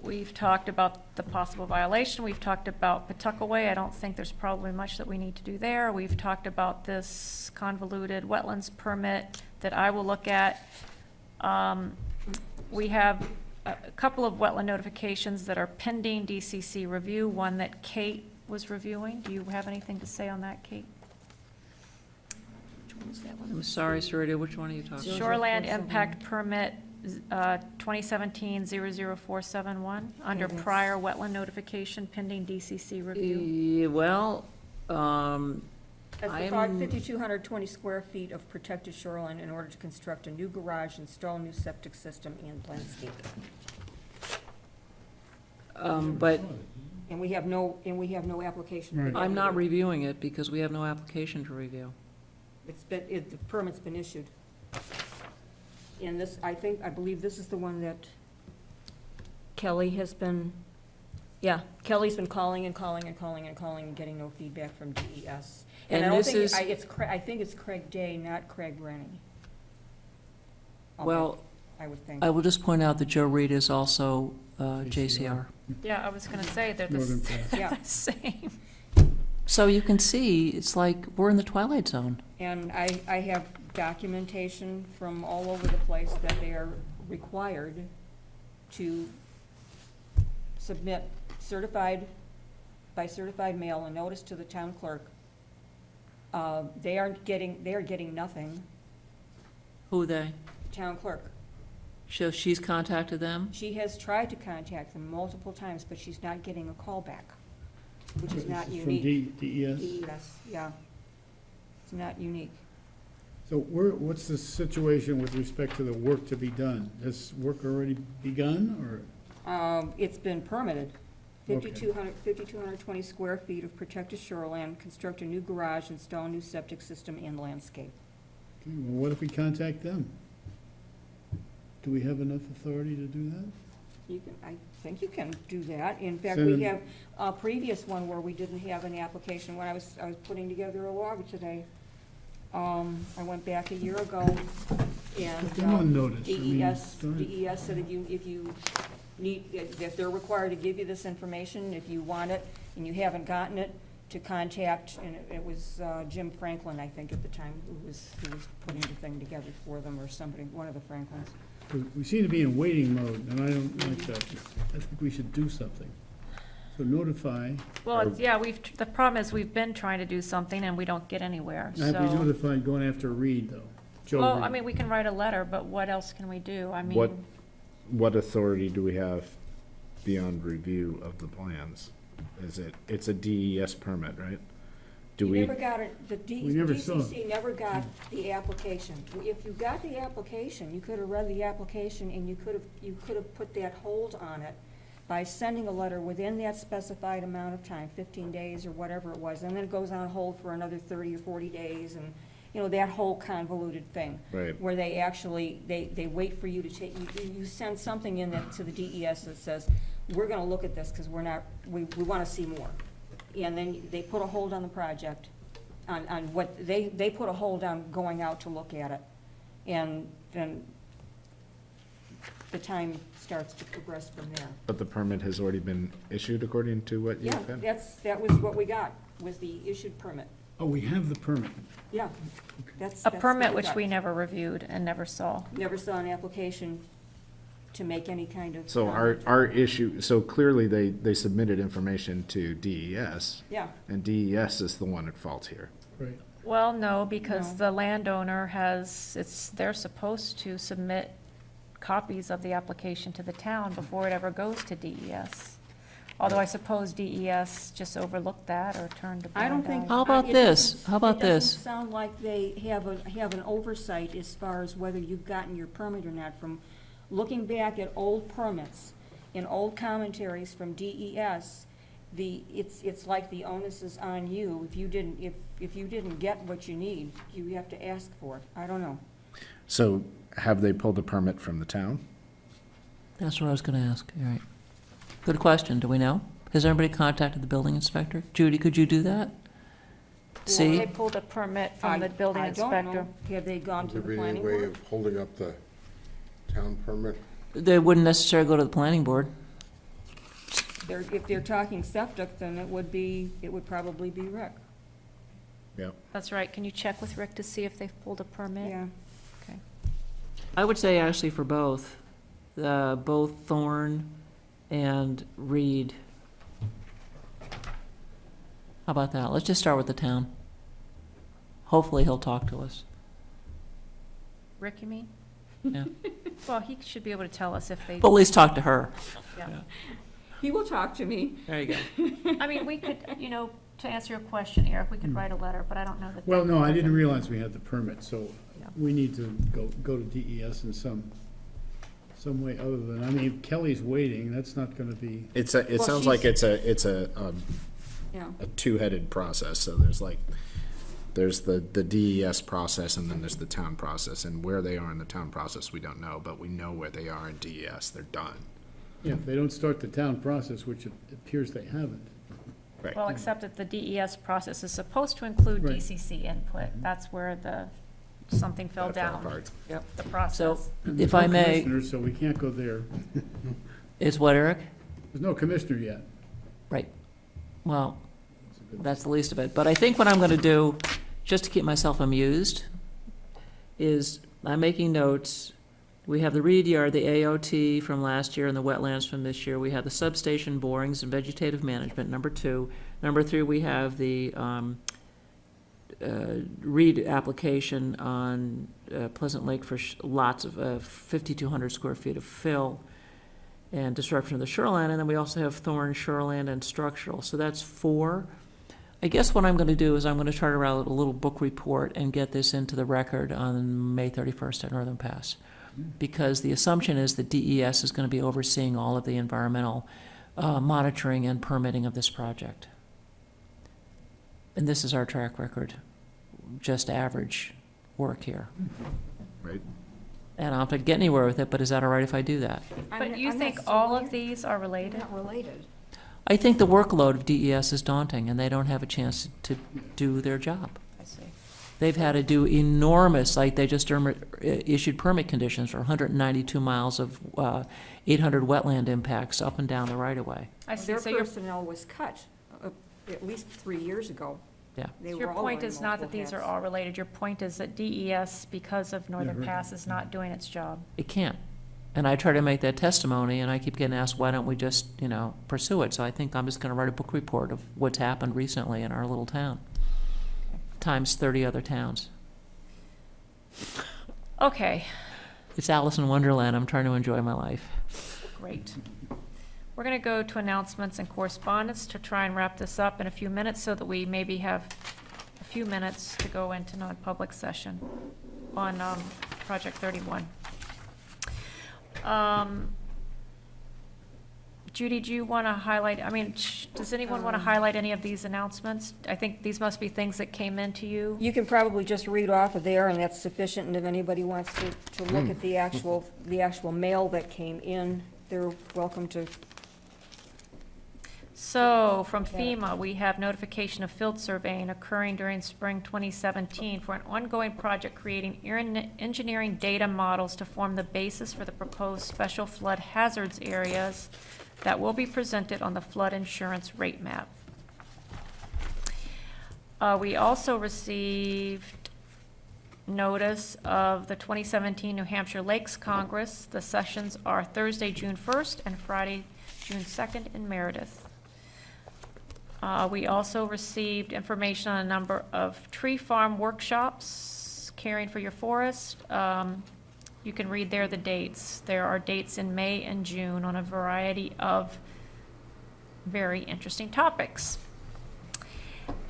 we've talked about the possible violation, we've talked about Pawtuckaway, I don't think there's probably much that we need to do there. We've talked about this convoluted wetlands permit that I will look at. We have a couple of wetland notifications that are pending DCC review, one that Kate was reviewing. Do you have anything to say on that, Kate? Which one is that one? I'm sorry, Sarita, which one are you talking about? Shoreland impact permit, 2017-00471, under Okay, that's- prior wetland notification pending DCC review. Yeah, well, That's the I'm- 5,220 square feet of protected shoreline in order to construct a new garage, install a new septic system, and landscape. but And we have no application. for Right. that I'm not either. reviewing it because we have no application to review. The permit's been issued. And this, I believe this is the one that Kelly has been, Kelly's been calling and calling and calling and calling and getting no feedback from DES. And I don't this think, is- I think it's Craig Day, not Craig Rennie. Well, I would think. I will just point out that Joe Reed is also JCR. Yeah, I was gonna say, they're Northern the Platte. Yeah. same. So you can see, it's like we're in the twilight zone. And I have documentation from all over the place that they are required to submit by certified mail a notice to the town clerk. They are getting nothing, Who they? town clerk. So she's contacted them? She has tried to contact them multiple times, but she's not getting a call back, which is not From unique. DES? DES, yeah. It's not unique. So what's the situation with respect to the work to be done? Has work already begun, or? It's been permitted. Okay. 5,220 square feet of protected shoreline, construct a new garage, install a new septic system and landscape. Okay, well, what if we contact them? Do we have enough authority to do that? You can, I think you can do that. In fact, Send we them- have a previous one where we didn't have an application. When I was putting together a log today, I went back a year ago and. Put them on notice. I mean, start- DES said if you need, if they're required to give you this information, if you want it and you haven't gotten it, to contact, and it was Jim Franklin, I think, at the time, who was putting the thing together for them, or somebody, one of the Franklins. We seem to be in waiting mode, and I don't like that. I think we should do something. So notify. Well, yeah, the problem is we've been trying to do something and we don't get anywhere, Have we so. notified going after Reed, though? Joe Well, Reed. I mean, we can write a letter, but what else can we do? I What- mean, What authority do we have beyond review of the plans? It's a DES permit, right? Do You we, never got it, We never saw it. DCC never got the application. If you got the application, you could have read the application and you could have put that hold on it by sending a letter within that specified amount of time, 15 days or whatever it was, and then it goes on hold for another 30 or 40 days, and, you know, that whole convoluted thing. right, Where they actually, they wait for you to take, you send something in that, to the DES that says, we're gonna look at this, because we wanna see more. And then they put a hold on the project, on what, they put a hold on going out to look at it. And then the time starts to progress from there. but the permit has already been issued according to what Yeah, you've had? that was what we got, was the issued permit. Oh, we have the permit. Yeah, that's. a that's permit what which got. we never reviewed and never saw. Never saw an application to make any kind of. So our issue, so clearly they submitted information to DES, Yeah, and DES is the one at fault here. Right. Well, no, because No. the landowner they're supposed to submit copies of the application to the town before it ever goes to DES. Although I suppose DES just overlooked that or turned a I don't blind think. eye. How about it this? doesn't- How about It this? doesn't sound like they have an oversight as far as whether you've gotten your permit or not. From looking back at old permits and old commentaries from DES, it's like the onus is on you. If you didn't get what you need, you have to ask for it. I don't know. So have they pulled a permit from the town? That's what I was gonna ask, all right. Good question, do we know? Has anybody contacted the building inspector? Judy, could you do that? See? They pulled a permit from the building I don't inspector. know. Have they gone Would to there the be any planning way board? of holding up the town permit? They wouldn't necessarily go to the planning board. If they're talking septic, then it would probably be Rick. Yep. That's right. Can you check with Rick to see if they've pulled a permit? Yeah. Okay. I would say actually for both, both Thorne and Reed. How about that? Let's just start with the town. Hopefully he'll talk to us. Rick, you mean? Yeah. Well, he should be able to tell us if they, But at least talk to her. yeah. He will talk to me. There you go. I mean, we could, to answer your question, Eric, we could write a letter, but I don't know that. Well, no, I didn't doesn't- realize we had the permit, so Yeah. we need to go to DES in some way other than, I mean, if Kelly's waiting, that's not gonna be, It Well, sounds like she's- it's a Yeah. two-headed process, so there's the DES process and then there's the town process, and where they are in the town process, we don't know, but we know where they are in DES, they're done. yeah, if they don't start the town process, which it appears they haven't. Right. Well, except that the DES process is supposed to include Right. DCC input. That's where something fell That fell down, apart. the So, process. And if there's I no may, commissioner, so we can't go there. it's what, Eric? There's no commissioner yet. Right. Well, that's the least of it. But I think what I'm going to do, just to keep myself amused, is I'm making notes. We have the Reed Yard, the AOT from last year, and the wetlands from this year. We have the substation borings and vegetative management, number 2. Number 3, we have the Reed application on Pleasant Lake for lots of 5,200 square feet of fill and disruption of the shoreline. And then we also have Thorn, shoreland, and structural. So that's 4. I guess what I'm going to do is I'm going to try to write a little book report and get this into the record on May 31st at Northern Pass. Because the assumption is that DES is going to be overseeing all of the environmental monitoring and permitting of this project. And this is our track record, just average work here. Right. And I don't have to get anywhere with it, but is that all right if I do that? But you I'm think not all familiar. of these are related? Not related. I think the workload of DES is daunting, and they don't have a chance to do their job. I see. They've had to do enormous, like they just issued permit conditions for 192 miles of 800 wetland impacts up and down the right-of-way. I see. Their So your personnel was cut at least 3 years ago. Yeah. They Your were all point wearing is not that multiple these are hats. all related. Your point is that DES, because of Northern right. Pass, is not doing its job. It can't. And I try to make that testimony, and I keep getting asked, why don't we just, pursue it? So I think I'm just gonna write a book report of what's happened recently in our little town, times 30 other towns. Okay, It's Alice in Wonderland. I'm trying to enjoy my life. great. We're going to go to announcements and correspondence to try and wrap this up in a few minutes so that we maybe have a few minutes to go into non-public session on Project 31. Judy, do you want to highlight, does anyone want to highlight any of these announcements? I think these must be things that came in to you. You can probably just read off of there, and that's sufficient, and if anybody wants to look at the actual mail that came in, they're welcome to. So, from FEMA, we have notification of field surveying occurring during spring 2017 for an ongoing project creating engineering data models to form the basis for the proposed special flood hazards areas that will be presented on the flood insurance rate map. We also received notice of the 2017 New Hampshire Lakes Congress. The sessions are Thursday, June 1st, and Friday, June 2nd in Meredith. We also received information on a number of tree farm workshops, Caring for Your Forest. You can read there the dates. There are dates in May and June on a variety of very interesting topics.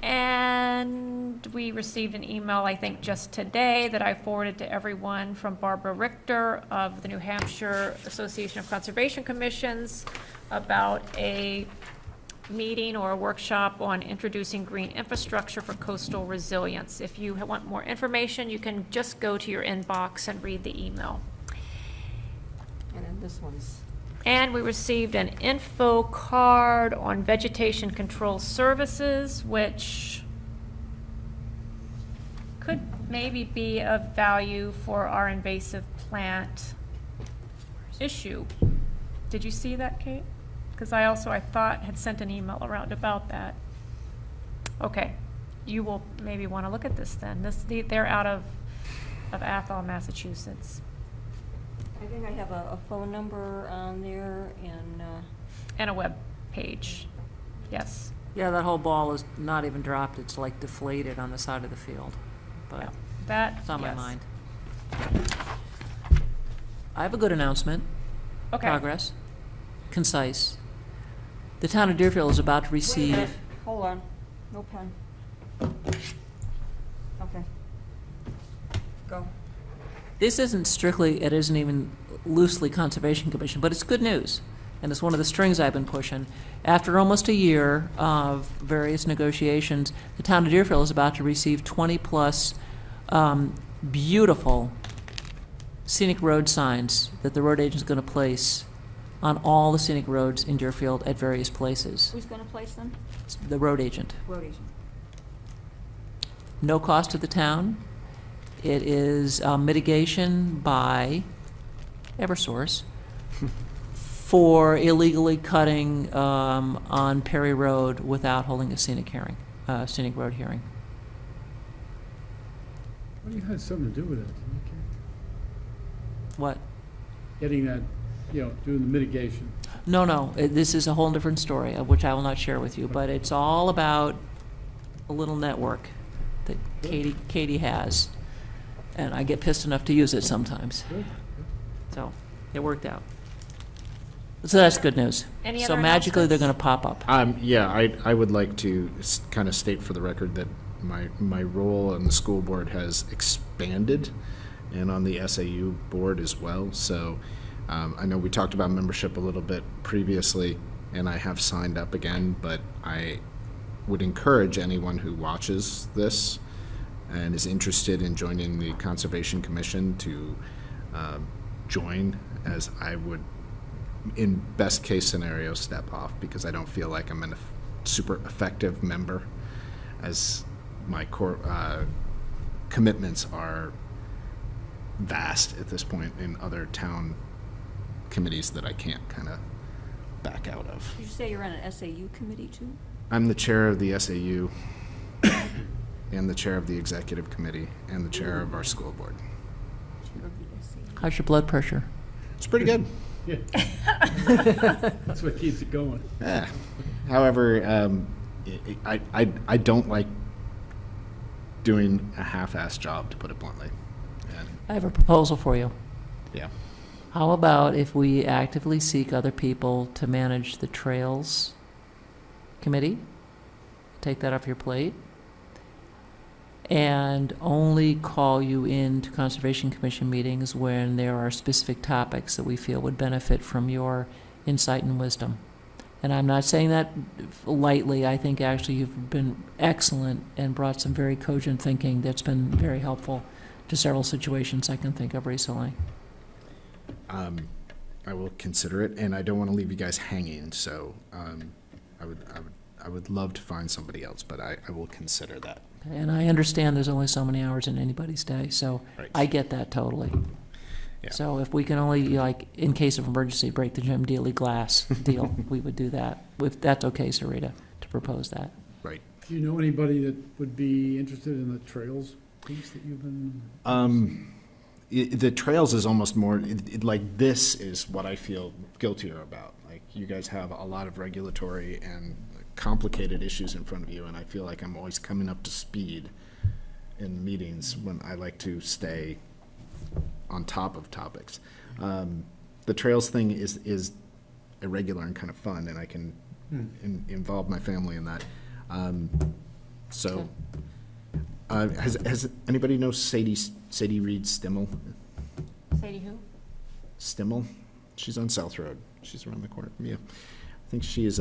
And we received an email, I think, just today that I forwarded to everyone from Barbara Richter of the New Hampshire Association of Conservation Commissions about a meeting or a workshop on introducing green infrastructure for coastal resilience. If you want more information, you can just go to your inbox and read the email. And then this one's. And we received an info card on vegetation control services, which could maybe be of value for our invasive plant issue. Did you see that, Kate? Because I thought, had sent an email around about that. Okay, you will maybe want to look at this then. They're out of Athol, Massachusetts. I think I have a phone number on there, and, And a web page, yes. Yeah, that whole ball is not even dropped. It's like deflated on the side of the field. But That, it's on my yes. mind. I have a good announcement. Okay. Progress. Concise. The town of Deerfield is about to wait a minute, receive, hold on, no pen. Okay. Go. this isn't strictly, it isn't even loosely Conservation Commission, but it's good news. And it's one of the strings I've been pushing. After almost a year of various negotiations, the town of Deerfield is about to receive 20-plus beautiful scenic road signs that the road agent's going to place on all the scenic roads in Deerfield at various places. Who's gonna place them? The road agent. Road agent. No cost to the town. It is mitigation by Eversource for illegally cutting on Perry Road without holding a scenic road hearing. Well, you had something to do with it, didn't you, Kate? What? Getting that, doing the mitigation. No, this is a whole different story, of which I will not share with you, but it's all about a little network that Katie has, and I get pissed enough to use it sometimes. Good. So, it worked out. So that's good news. Any So other magically, they're announcements? going to pop up. Yeah, I would like to kind of state for the record that my role on the school board has expanded, and on the SAU board as well. So I know we talked about membership a little bit previously, and I have signed up again, but I would encourage anyone who watches this and is interested in joining the Conservation Commission to join, as I would, in best case scenario, step off, because I don't feel like I'm a super effective member, as my core commitments are vast at this point in other town committees that I can't kind of back out of. Did you say you're on an SAU committee too? I'm the chair of the SAU and the chair of the executive committee and the chair of our school board. Chair of the SAU. How's your blood pressure? It's pretty good. Yeah. That's what keeps it going. Yeah. However, I don't like doing a half-assed job, to put it bluntly. And I have a proposal for you. yeah, How about if we actively seek other people to manage the Trails Committee? Take that off your plate. And only call you into Conservation Commission meetings when there are specific topics that we feel would benefit from your insight and wisdom. And I'm not saying that lightly. I think actually you've been excellent and brought some very cogent thinking that's been very helpful to several situations I can think of recently. I will consider it, and I don't want to leave you guys hanging. So I would love to find somebody else, but I will consider that. And I understand there's only so many hours in anybody's day, so Right. I get that totally. Yeah. So if we can only, like, in case of emergency, break the Jim Dealey glass deal, we would do that. If that's okay, Sarita, to propose that. Right. Do you know anybody that would be interested in the trails piece that you've been? The Trails is almost more like, this is what I feel guiltier about. Like, you guys have a lot of regulatory and complicated issues in front of you, and I feel like I'm always coming up to speed in meetings when I like to stay on top of topics. The Trails thing is irregular and kind of fun, and I can involve my family in that. Has anybody know Sadie Reed Stimmel? Sadie who? Stimmel? She's on South Road. She's around the corner from you. I think she is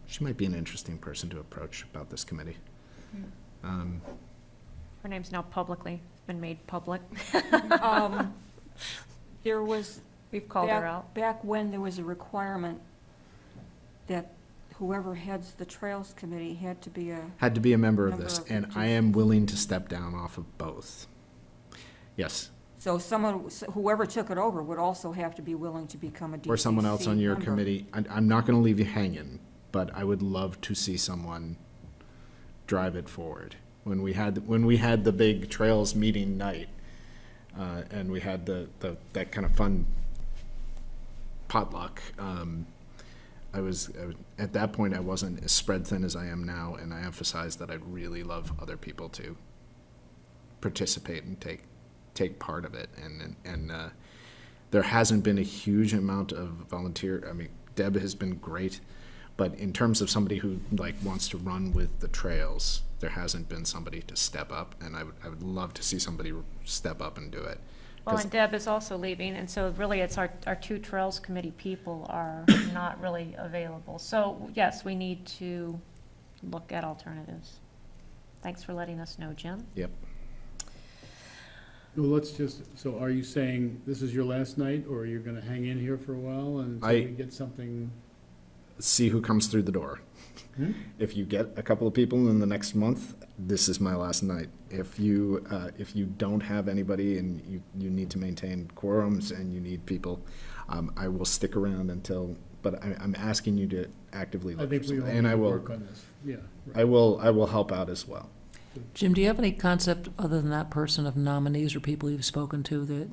she might be an interesting person to approach about this committee. Her name's now publicly been made public. There was, We've called her out. back when there was a requirement that whoever heads the Trails Committee had to be Had to be a member of Member this, of and the I am willing to step down off of both. Yes, so whoever took it over would also have to be willing to become a DCC or someone else on your member. committee. I'm not gonna leave you hanging, but I would love to see someone drive it forward. When we had the big Trails meeting night, and we had that kind of fun potluck, I was at that point, I wasn't as spread thin as I am now, and I emphasized that I'd really love other people to participate and take part of it. And there hasn't been a huge amount of volunteer. I mean, Deb has been great, but in terms of somebody who wants to run with the Trails, there hasn't been somebody to step up, and I would love to see somebody step up and do it. Well, 'Cause- and Deb is also leaving, and so really it's our two Trails Committee people are not really available. So, yes, we need to look at alternatives. Thanks for letting us know, Jim. Yep. Well, so are you saying this is your last night, or you're gonna hang in here for a while until I- we get something? See who comes through the door. Hmm? If you get a couple of people in the next month, this is my last night. If you don't have anybody and you need to maintain quorums and you need people, I will stick around until, but I'm asking you to actively I look think for we all something. need And to work on this, yeah. right. I will help out as well. Jim, do you have any concept, other than that person, of nominees or people you've spoken to that,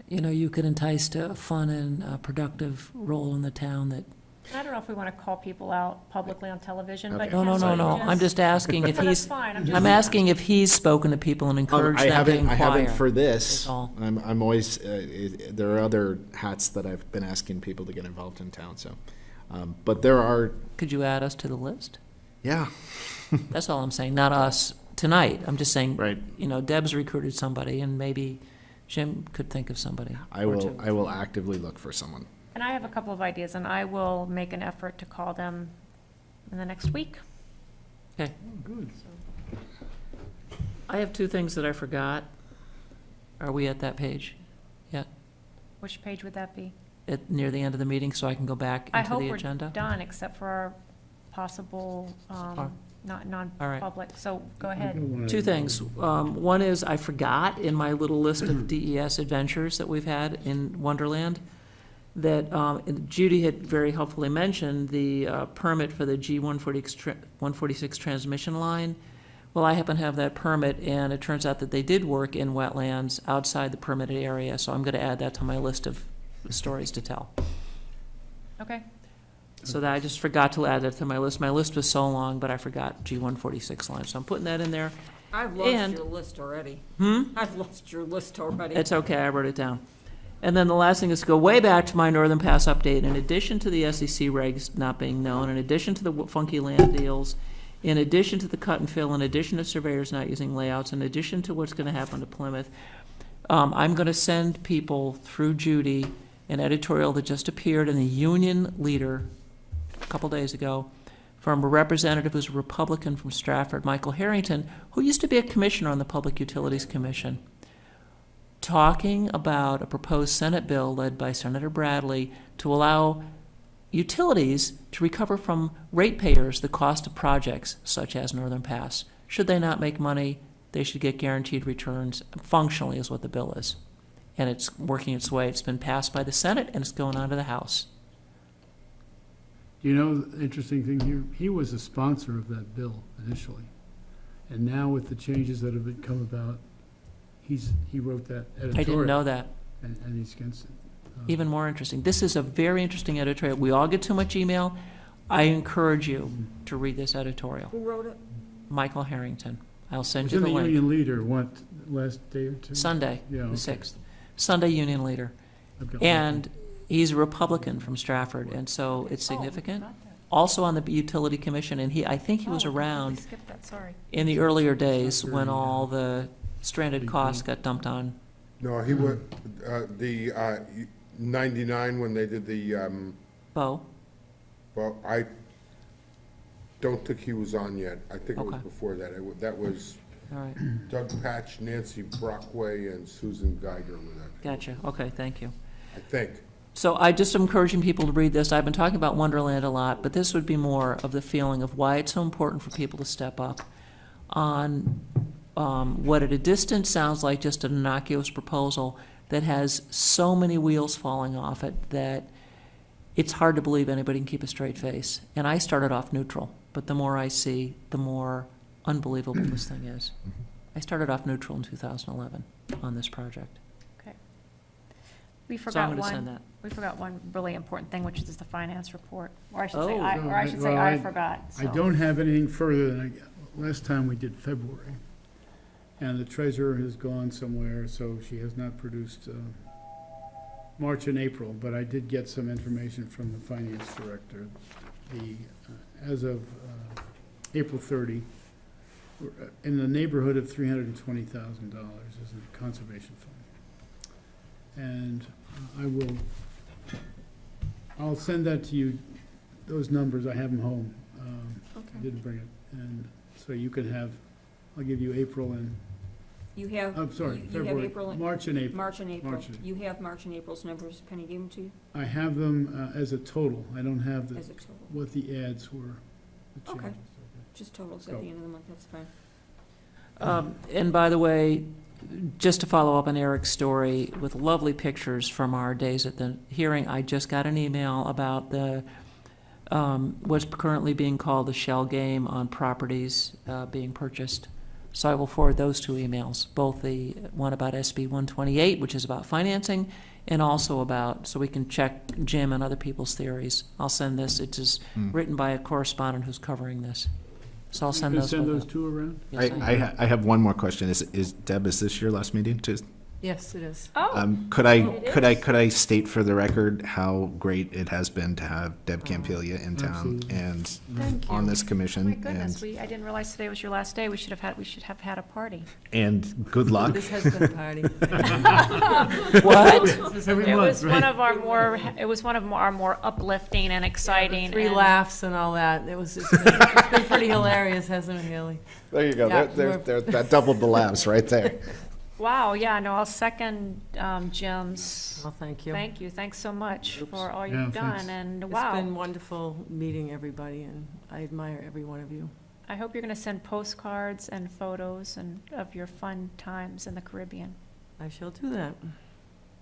you know, you could entice to a fun and productive role in the town that I don't know if we want to call people out publicly on television, but. Okay. No, no, no, can no, we I'm just asking if No, that's he's, fine, I'm just. I'm asking if he's spoken to people and encouraged them to I inquire. haven't for this. That's all. I'm always, there are other hats that I've been asking people to get involved in town, so. But there are, Could you add us to the list? yeah, That's all I'm saying, not us tonight. I'm just saying, right. you know, Deb's recruited somebody, and maybe Jim could think of somebody. I or will, two. I will actively look for someone. And I have a couple of ideas, and I will make an effort to call them in the next week. Oh, good. I have two things that I forgot. Are we at that page yet, Which page would that be? near the end of the meeting, so I can go back I into hope the we're agenda? done, except for our possible, All right. non-public, so go ahead. Two things. One is I forgot in my little list of DES adventures that we've had in Wonderland that Judy had very helpfully mentioned the permit for the G146 transmission line. Well, I happen to have that permit, and it turns out that they did work in wetlands outside the permitted area, so I'm going to add that to my list of stories to tell. Okay, So that I just forgot to add that to my list. My list was so long, but I forgot G146 line, so I'm putting that in there. I've lost And- your list already. Hmm? I've lost your list already. It's okay, I wrote it down. And then the last thing is to go way back to my Northern Pass update. In addition to the SEC regs not being known, in addition to the funky land deals, in addition to the cut and fill, in addition to surveyors not using layouts, in addition to what's gonna happen to Plymouth, I'm gonna send people through Judy an editorial that just appeared in the Union Leader a couple days ago from a representative who's a Republican from Stratford, Michael Harrington, who used to be a commissioner on the Public Utilities Commission, talking about a proposed Senate bill led by Senator Bradley to allow utilities to recover from ratepayers the cost of projects such as Northern Pass. Should they not make money, they should get guaranteed returns, functionally is what the bill is. And it's working its way. It's been passed by the Senate, and it's going on to the House. You know, the interesting thing here, he was a sponsor of that bill initially. And now with the changes that have come about, he wrote that editorial. I didn't know that. And he's against it. Even more interesting. This is a very interesting editorial. We all get too much email. I encourage you to read this editorial. Who wrote it? Michael Harrington. I'll send It's you in the the link. Union Leader, what, last day or two? Sunday, Yeah, the okay. 6th. Sunday Union Leader. I've got- And he's a Republican from Stratford, and so it's significant. Also on the Utility Commission, and I think he was Oh, around skipped that, sorry. in the earlier days when Sure, yeah. all the stranded Big costs deal. got dumped on. No, he was, the 99 when they did the, Bo. well, I don't think he was on yet. I think it was Okay. before that. That was All right, Doug Patch, Nancy Brockway, and Susan Geiger were that. gotcha. Okay, thank you. I think. So I just am encouraging people to read this. I've been talking about Wonderland a lot, but this would be more of the feeling of why it's so important for people to step up on what at a distance sounds like just an innocuous proposal that has so many wheels falling off it that it's hard to believe anybody can keep a straight face. And I started off neutral, but the more I see, the more unbelievable this thing is. I started off neutral in 2011 on this project. We So I'm forgot going to send one, that. we forgot one really important thing, which is the finance report. Or I should say, Oh. I forgot, I so. don't have anything further than last time we did February. And the treasurer has gone somewhere, so she has not produced March and April, but I did get some information from the finance director. As of April 30, we're in the neighborhood of $320,000 is the conservation fund. And I'll send that to you, those numbers, I have them home. I didn't bring it, and so you can have, I'll give you April and, You have, I'm sorry, you have February, April and, March and April. March and April. March and- You have March and April's numbers. Penny gave them to you I have them as a total, I don't have as a total. what the ads were, the Okay. changes. Just totals at So- the end of the month, that's fine. And by the way, just to follow up on Eric's story with lovely pictures from our days at the hearing, I just got an email about the, what's currently being called the shell game on properties being purchased So I will forward those two emails, both the one about SB 128, which is about financing, and also about, so we can check Jim and other people's theories. I'll send this, it is written by a correspondent who's covering this. So I'll You send can those. send with those it. two around? Yes, I have one more question. Deb, is this your last meeting? Yes, it is. Oh, Could I state for the record how great it has been to have Deb Campilia in town Absolutely. and Thank on you. this commission? my goodness, and I didn't realize today was your last day. We should have had a party. And good luck. This has been a party. What? Every It month, was one right? of our more uplifting and exciting. 3 and- laughs and all that. It's been pretty hilarious, hasn't it, Haley? There you go. Yeah, That doubled the laughs right there. Wow, yeah, no, I'll second Jim's. Well, thank you. Thank you, thanks so much for all Yeah, you've thanks. done, and It's wow. been wonderful meeting everybody, and I admire every one of you. I hope you're gonna send postcards and photos and of your fun times in the Caribbean. I shall do that.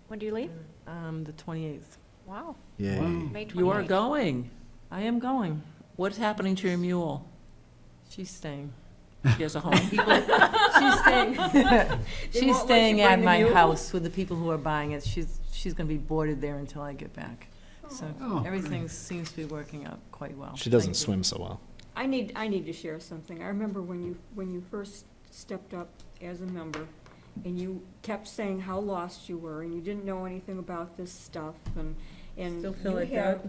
When do you leave? The 28th. Wow, Yay. Wow. May 28th. You are going. I am going. What's happening to your mule? She's staying. She has a home? She's staying. She's won't let staying you at bring the my mule? house with the people who are buying it. She's going to be boarded there until I get back. So Oh, everything great. seems to be working out quite well. She doesn't Thank you. swim so well. I need to share something. I remember when you first stepped up as a member, and you kept saying how lost you were, and you didn't know anything about this stuff, and Still feel you like have,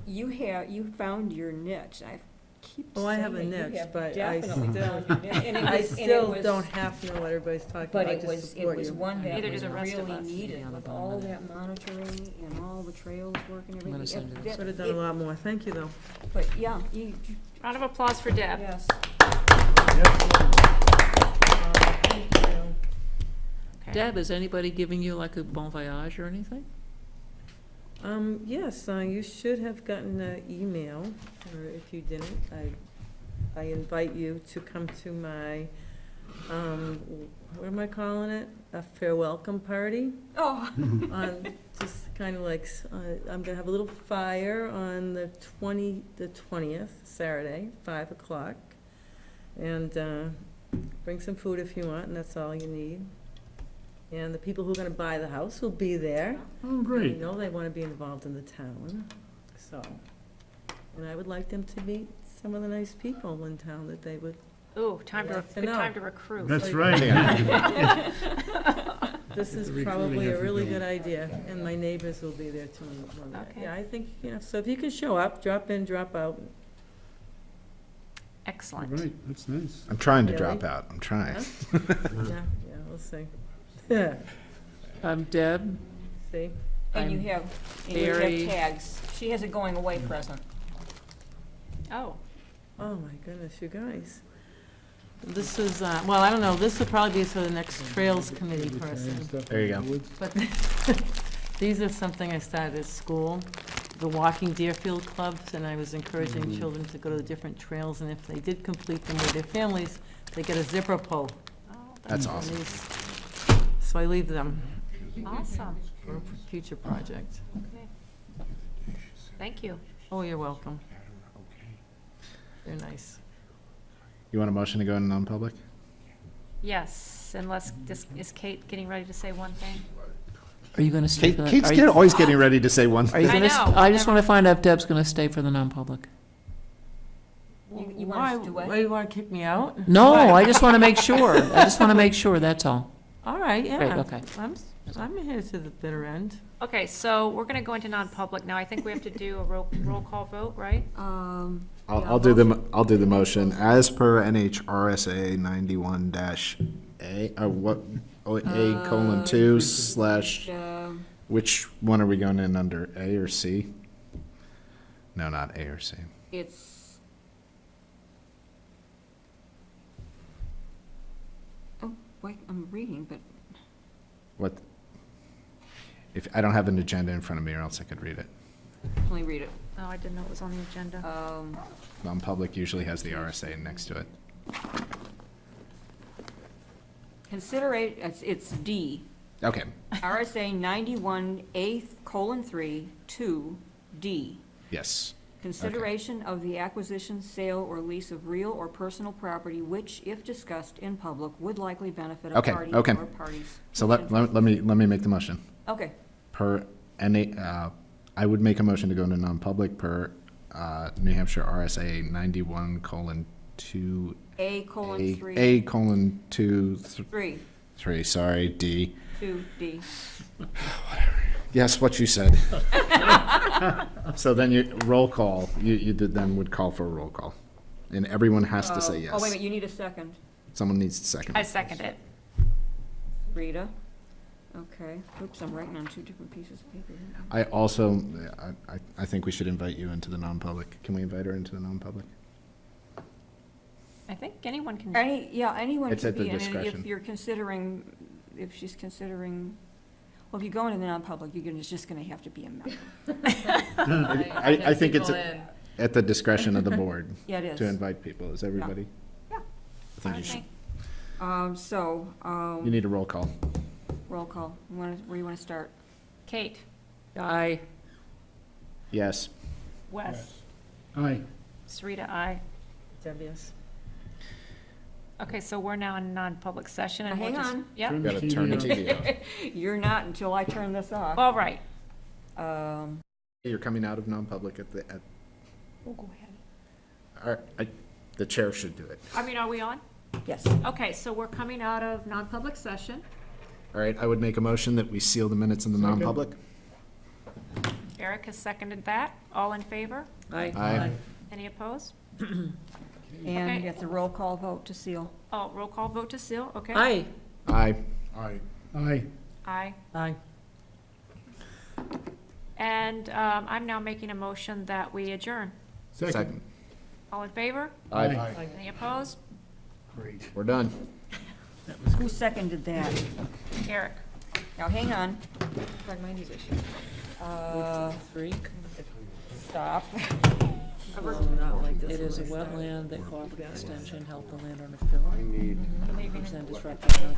you found your niche. I keep Oh, I have a saying you niche, have but I definitely still- found your niche. And it I was- and it still was- don't half know what everybody's talking But about it to was, it support was you. one that Neither do was the rest of really us. needed, on the with bottom all of it. that monitoring and all the trails working and I'm gonna everything. send you It- this. Could have done a lot more. Thank you, though. But, yeah, Round of applause for Deb. yes. Thank you. Okay. Deb, is anybody giving you like a bon voyage or anything? Yes, you should have gotten an email, or if you didn't, I invite you to come to my, what am I calling it? A farewelcome party. Oh, On, just kind of like, I'm gonna have a little fire on the 20th, Saturday, 5 o'clock. And, bring some food if you want, and that's all you need. And the people who are gonna buy the house will be there. Oh, I great. know they want to be involved in the town, so. And I would like them to meet some of the nice people in town that they would, Ooh, time to, I'd like to good know. time to recruit. That's Like- right. this is The recruiting probably a effort really going. good idea, and my neighbors will be there too. and all that. Okay. Yeah, I think, so if you can show up, drop in, drop out. All Excellent. right, that's nice. I'm trying to Really? drop out. I'm trying. Huh? Yeah, we'll see. Yeah, Deb, see? and you I'm have very- tags. She has a going away present. Oh, Oh, my goodness, you guys. This is, well, I don't know, this would probably be for the next Trails Committee person. There you go. But these are something I started at school, the Walking Deerfield clubs, and I was encouraging children to go to the different trails, and if they did complete them with their families, they get a zipper pull. oh, That's on awesome. these. So I leave them awesome. for a future project. Okay. Thank you. Oh, you're welcome. They're nice. You want a motion to go into non-public? Yes, unless, is Kate getting ready to say one thing? are you going to stay for the? Kate's are you- always getting ready to say one Are you thing. I gonna, know, I just never- want to find out if Deb's going to stay for the non-public. You want us to do what? Why, you want to kick me out? No, I just want to make sure. I just want to make sure, that's all. All right, Great, yeah. okay. I'm here to the bitter end. Okay, so we're gonna go into non-public now. I think we have to do a roll call vote, right? I'll do the motion as per NHRSA 91-A, A:2 / which one are we going in under, A or C? No, not A or C. It's, oh, wait, I'm reading, but What? If, I don't have an agenda in front of me, or else I could read it. let me read it. Oh, I didn't know it was on the agenda. Non-public usually has the RSA next to it. It's D, Okay, RSA 91 A:3 2 D. yes. Consideration of the acquisition, sale, or lease of real or personal property which, if discussed in public, would likely benefit a Okay, party okay. or parties. So let me make the motion. Okay, Per, I would make a motion to go into non-public per New Hampshire RSA 91:2. A:3. A:2, 3, sorry, D. 2D. Yes, what you said. So then you, roll call, you did then would call for a roll call. And everyone has to say yes. Oh, wait a minute, you need a second. Someone needs to second. I second it. Rita? Okay. Oops, I'm writing on two different pieces of paper here. I also, I think we should invite you into the non-public. Can we invite her into the non-public? I think anyone can. Anyone It's could at the be, and discretion. if you're considering, if she's considering, well, if you go into the non-public, it's just gonna have to be a member. I think it's at the discretion of the board Yeah, it to is. invite people. Is everybody? Yeah. I think you should. You need a roll call. Roll call. Where do you wanna start? Kate, Aye. Yes. Wes, Aye. Sarita, I. Deb, yes. Okay, so we're now in non-public session and Now, we'll hang just. on. Yep, Turn Gotta turn the TV off. You're not until I turn this off. all right. You're coming out of non-public at the, We'll go ahead. the chair should do it. I mean, are we on? Yes. Okay, so we're coming out of non-public session. All right, I would make a motion that we seal the minutes in the Second. non-public. Eric has seconded that. All in favor? Aye. Any opposed? And Okay. it's a roll call vote to seal. Oh, roll call vote to seal, okay? Aye. Aye. Aye. Aye. Aye. Aye. And I'm now making a motion that we adjourn. Second. All in favor? Aye. Any opposed? Great. We're done. Who seconded that? Eric? Now, hang on. Three. Stop. Not like this It is a one. wetland that cooperative extension helped the landowner fill. I need Present disruption of